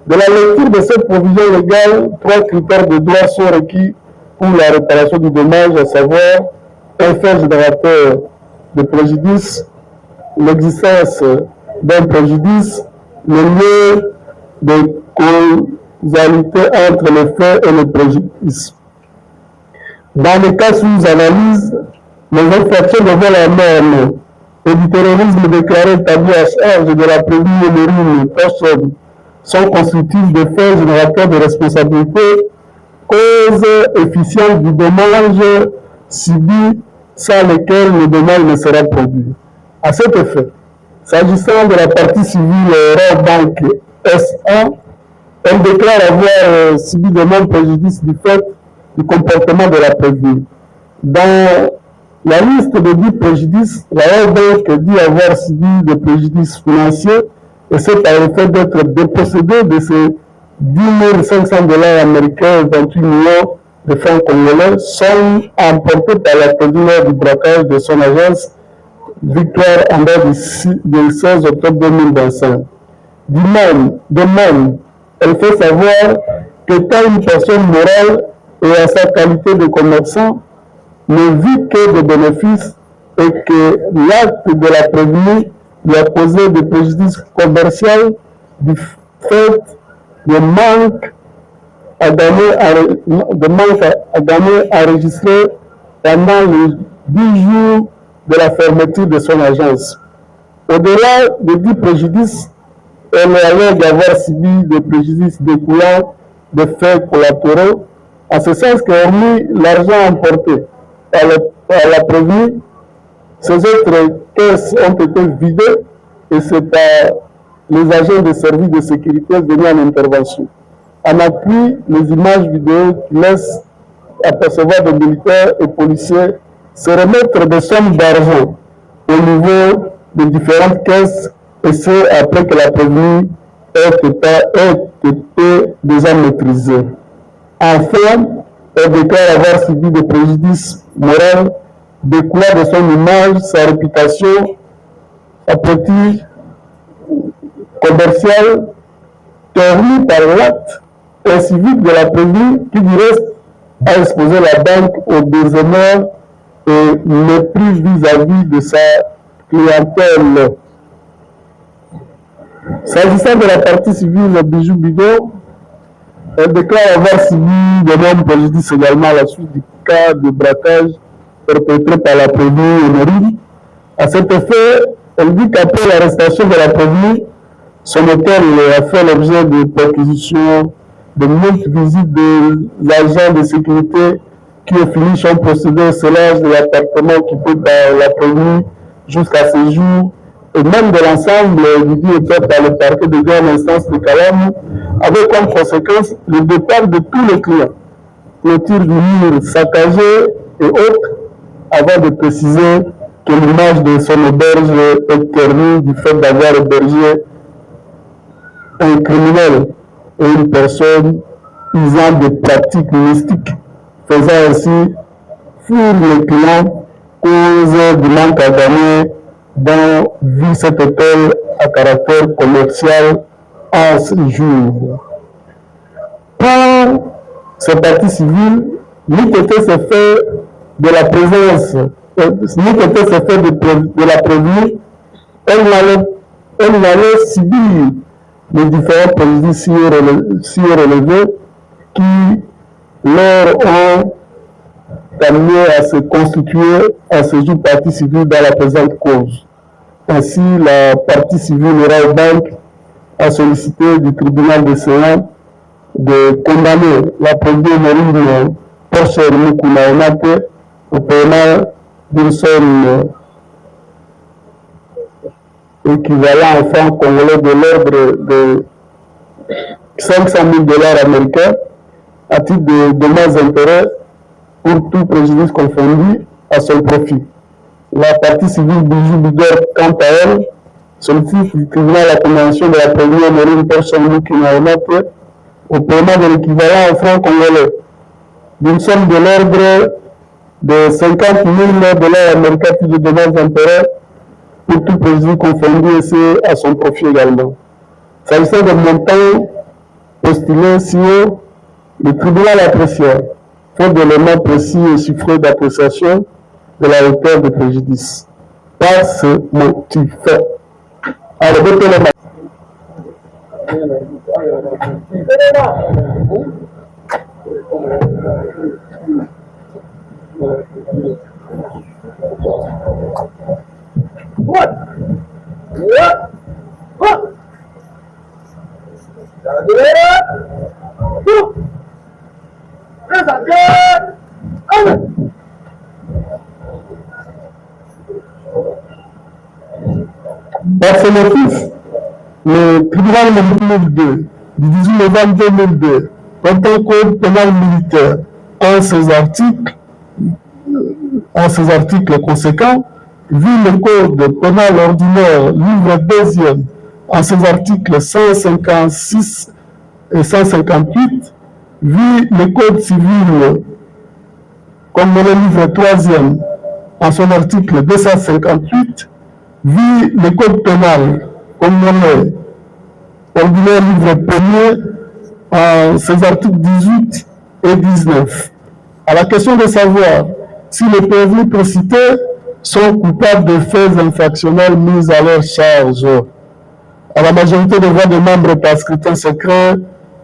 De la lecture de cette provision légale, 3 critères de droit sont requis pour la réparation du dommage, à savoir un fait générateur de préjudice, l'existence d'un préjudice, le lieu de causalité entre le fait et le préjudice. Dans les cas sous analyse, les infractions de vol à norme et du terrorisme déclaré établi à charge de la prévenue honorine personne sont constitutifs de faits générateurs de responsabilité, cause efficiente du dommage subi sans lequel le dommage ne sera produit. À cet effet, s'agissant de la partie civile Royal Bank S1, elle déclare avoir subi de nombreux préjudices du fait du comportement de la prévenue. Dans la liste de 10 préjudices, la Royal Bank dit avoir subi des préjudices financiers et c'est par le fait d'être dépossédé de ces 10 500 $ américains et 28 millions de francs congolais sont emportés par la prévenue du braquage de son agence Victoire en date du 16 octobre 2025. De même, elle fait savoir que tant une personne morale et à sa qualité de commerçant ne vit que des bénéfices et que l'acte de la prévenue lui a causé des préjudices commerciaux du fait de manque à gagner enregistré pendant les 10 jours de la fermeture de son agence. Au-delà des 10 préjudices, elle allègue avoir subi des préjudices découlant de faits collatéraux, en ce sens que, hormis l'argent emporté par la prévenue, ces autres caisses ont été vidées et c'est par les agents de services de sécurité venus en intervention. En appui, les images vidéo qui laissent apercevoir des militaires et policiers se remettre des sommes d'argent au niveau des différentes caisses et ce après que la prévenue ait été déjà maîtrisée. Enfin, elle déclare avoir subi des préjudices moraux découlant de son image, sa réputation, sa politique commerciale, ternie par l'acte civique de la prévenue qui du reste a exposé la banque au déshonneur et mépris vis-à-vis de sa clientèle. S'agissant de la partie civile de Bijou Bidor, elle déclare avoir subi de nombreux préjudices également à la suite du cas de braquage perpétré par la prévenue honorine. À cet effet, elle dit qu'après l'arrestation de la prévenue, son hôtel a fait l'objet de perquisitions, de multiples visites des agents de sécurité qui au finish ont procédé au scellage de l'appartement occupé par la prévenue jusqu'à ce jour, et même de l'ensemble du dit était par le parquet de grande instance de Kalam, avec comme conséquence le départ de tous les clients, clôture du mur saccagé et autres, avant de préciser que l'image de son auberge est ternie du fait d'avoir hébergé un criminel et une personne usant des pratiques mystiques, faisant ainsi fuir les clients, cause du manque à gagner dans vu cet hôtel à caractère commercial en ce jour. Pour ce parti civil, n'eût été ce fait de la présence, n'eût été ce fait de la prévenir, elle allait subir les différents préjudices si relevés qui leur ont amené à se constituer à ce jour partie civile dans la présente cause. Ainsi, la partie civile Rail Bank a sollicité du tribunal de Sénat de condamner la première Marine Porsche Mukuna Onate au paiement d'une somme équivalent en francs congolais de l'ordre de 500 000 $ américains à titre de dommages intérêts pour tout préjudice confondu à son profit. La partie civile Bijou Bidor, quant à elle, sollicite du tribunal la condamnation de la première Marine Porsche Mukuna Onate au paiement de l'équivalent en francs congolais d'une somme de l'ordre de 50 000 $ américains de dommages d'intérêt pour tout préjudice confondu et c'est à son profit également. S'agissant des montants postulés si haut, le tribunal apprécia, faute d'éléments précis et chiffrés d'appréciation de la hauteur de préjudice. Par ce motif. Alors, par ce motif, le tribunal numéro 2 du 18 novembre 2002 portant code pénal militaire en ses articles conséquents, vu le code pénal ordinaire livre 2e en ses articles 156 et 158, vu le code civil comme le livre 3e en son article 258, vu le code pénal comme le ordinaire livre 1er en ses articles 18 et 19. À la question de savoir si les prévenus précités sont coupables de faits infractionnels mis à leur charge. À la majorité des voix des membres par scrutin secret,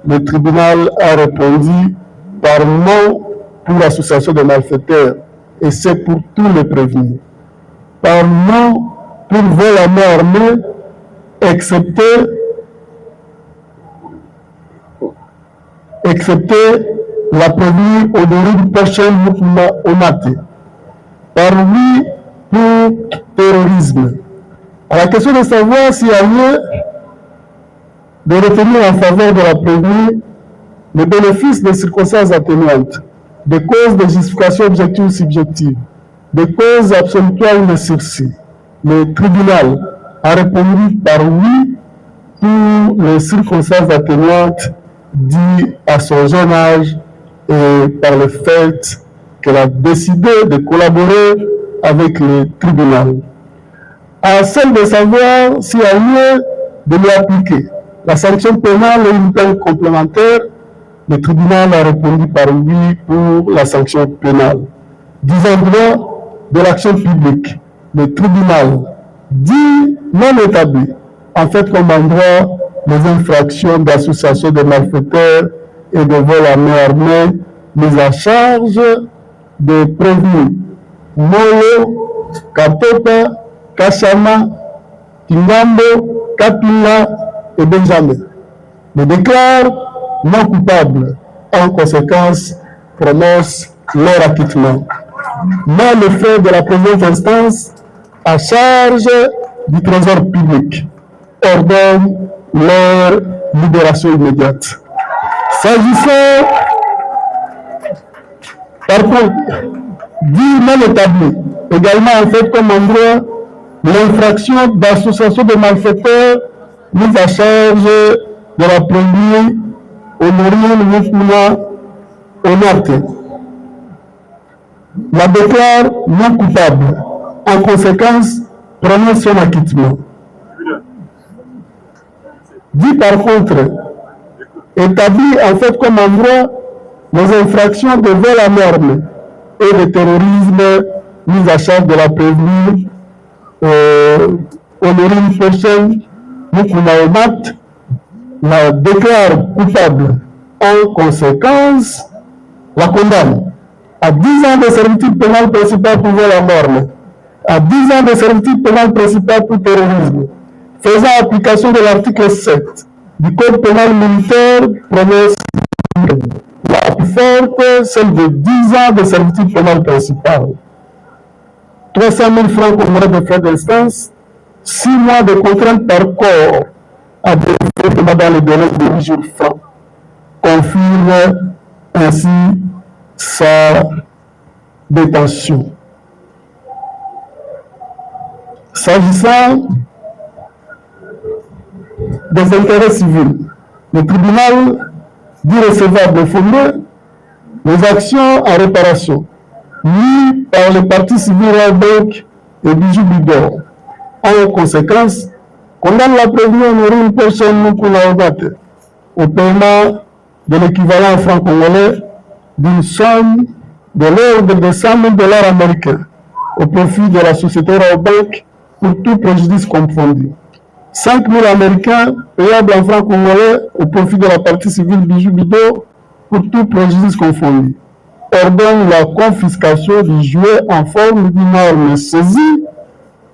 le tribunal a répondu par non pour l'association de malfaiteurs, et c'est pour tous les prévenus. Par non pour vol à main armée, excepté la prévenue Odori Porsche Mukuna Onate. Par oui pour terrorisme. À la question de savoir s'il y a lieu de retenir en faveur de la prévenue le bénéfice des circonstances atténuantes, des causes de justification objective ou subjective, des causes absolutoires ou de sursis, le tribunal a répondu par oui pour les circonstances atténuantes dues à son jeune âge et par le fait qu'elle a décidé de collaborer avec le tribunal. À celle de savoir s'il y a lieu de lui appliquer la sanction pénale et une peine complémentaire, le tribunal a répondu par oui pour la sanction pénale. Disant droit de l'action publique, le tribunal dit non établi, en fait comme en droit les infractions d'association de malfaiteurs et de vol à main armée mises à charge des prévenus Molo, Katopa, Kachama, Kingambo, Kapila et Benjamin. Le déclare non coupable. En conséquence, prononce leur acquittement. Mais le fait de la première instance à charge du trésor public ordonne leur libération immédiate. S'agissant, par contre, dit non établi, également en fait comme en droit, l'infraction d'association de malfaiteurs mise à charge de la première Honorine Mukuna Onate. La déclare non coupable. En conséquence, prononce son acquittement. Dit par contre, établit en fait comme en droit les infractions de vol à normes et de terrorisme mises à charge de la prévenue Honorine Pochen Mukuna la déclare coupable. En conséquence, la condamne à 10 ans de servitude pénale principale pour vol à normes, à 10 ans de servitude pénale principale pour terrorisme, faisant application de l'article 7 du Code pénal militaire, promesse la plus forte, celle de 10 ans de servitude pénale principale. 300 000 francs congolais de frais d'instance, 6 mois de contrainte par corps à défaut dans les délais de 8 jours francs. Confirme ainsi sa détention. S'agissant des intérêts civils, le tribunal dit recevable fondé les actions en réparation mises par les parties civiles Bank et Bijou Bidor. En conséquence, condamne la prévenue Honorine Pochen Mukuna au paiement de l'équivalent franc congolais d'une somme de l'ordre de 100 000 $ américains au profit de la société Bank pour tout préjudice confondu. 5 000 Américains payables en francs congolais au profit de la partie civile Bijou Bido pour tout préjudice confondu. Ordonne la confiscation du jouet en forme d'une arme saisie,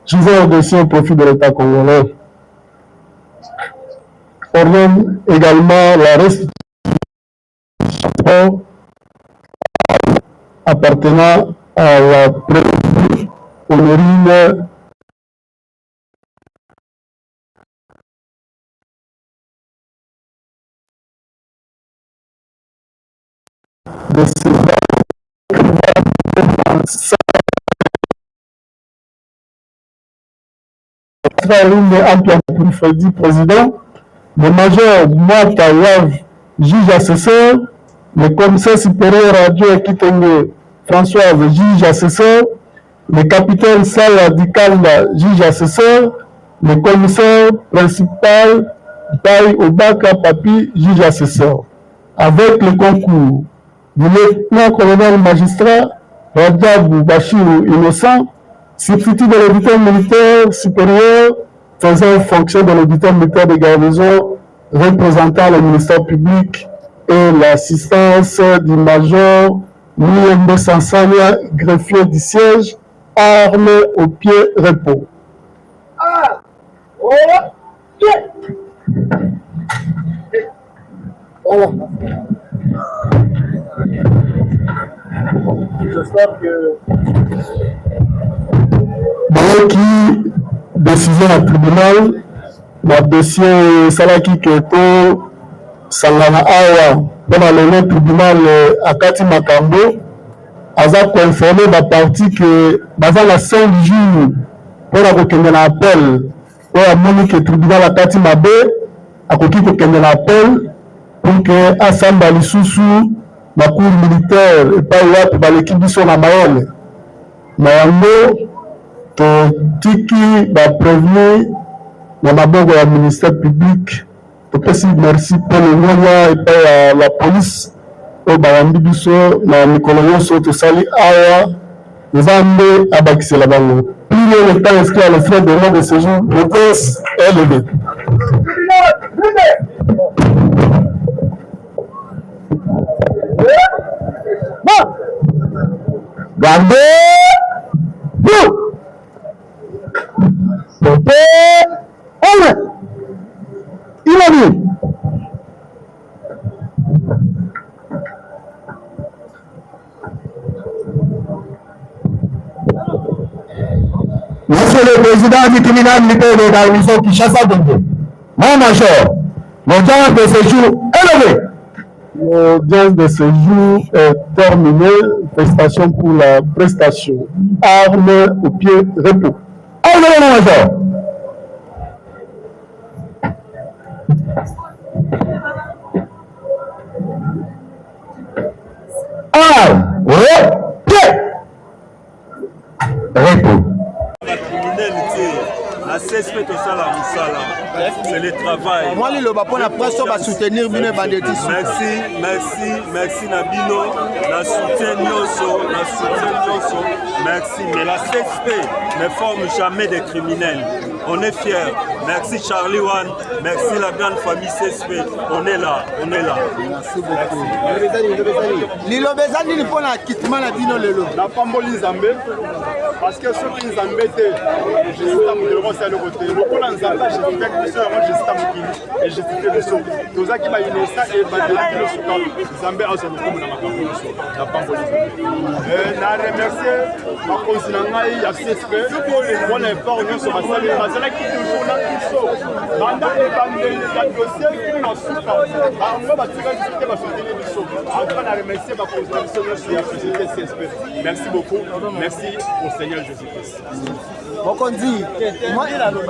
gisant au dossier au profit de l'État congolais. Ordonne également la restitution appartenant à la prévenue Honorine de Antoine Poufedi, président, le major Mwata Yav, juge assesseur, le commissaire supérieur radio Kitenge Françoise, juge assesseur, le capitaine Sala Dikanda, juge assesseur, le commissaire principal Baï Obaka Papi, juge assesseur, avec le concours du lieutenant-colonel magistrat Radjabou Bachirou Innocent, substitut de l'auditeur militaire supérieur faisant fonction de l'auditeur militaire de garnison représentant le ministère public et l'assistance du major Niembe Sansania, greffier du siège, arme au pied repos. Voilà. J'espère que dans qui décision au tribunal, le dossier Salaki Keto Sangana Awa dans le tribunal Akati Makambo a confirmé la partie que dans la 5 jours pour avoir un appel pour amener que le tribunal Akati Mabe a un appel pour que Assamba Lissousou la cour militaire et pas l'équipe de son Amaël. Mais tiki va prévenir dans le ministère public. Merci pour le moyen et pour la police. Au Barambibiso, na Nicolas Soto Sali Awa, nous avons abaissé la banque. Plus le temps inscrit à le frais de nom de séjour, le gosse est levé. Gardez vous. Portez il a dit. Monsieur le président du tribunal militaire de garnison Kinshasa Dongé, mon major, l'audience de séjour est levée. L'audience de séjour est terminée. Prestation pour la prestation. Arme au pied repos. Allez, mon major. Arme au pied repos. La criminalité, la CSP tout ça la musala. C'est le travail. Moi le bapon la presse va soutenir bino banditisme. Merci Nabino, la soutien Nyoso, merci. Mais la CSP ne forme jamais des criminels. On est fiers. Merci Charlie Wan, merci la grande famille CSP. On est là. Merci beaucoup. Lilo bezani ni pona kitman la bino lelo. La pamboli Nzambe parce que ceux qui Nzambe étaient Jésus a montré le roi c'est le côté. Le pôle Nzambe je suis avec monsieur moi Jésus a montré et Jésus fait le saut. Tous ceux qui va inessa et va de la suka Nzambe a son comme na makambo la pamboli. Na remercier ma konsinanga ya CSP on est fort on sur ma salle masala qui toujours là banda ebandeli ya dossier qui na suka bango batika discuter ba soutenir biso en na remercier ba konsinanga sur la société CSP. Merci beaucoup. Merci au Seigneur Jésus-Christ. Mokondi, moi il a le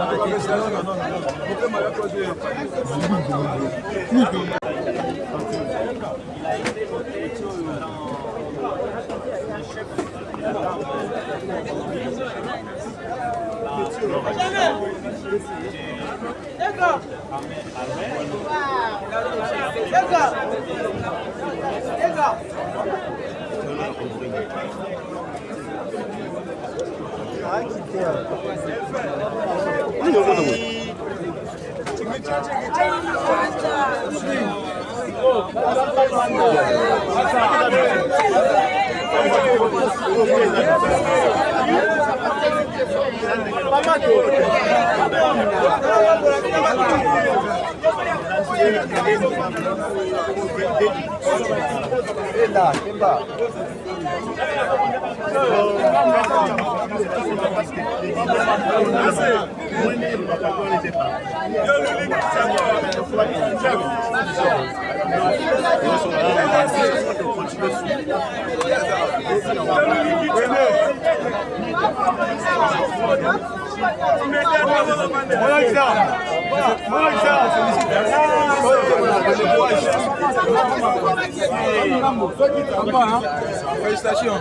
Félicitations.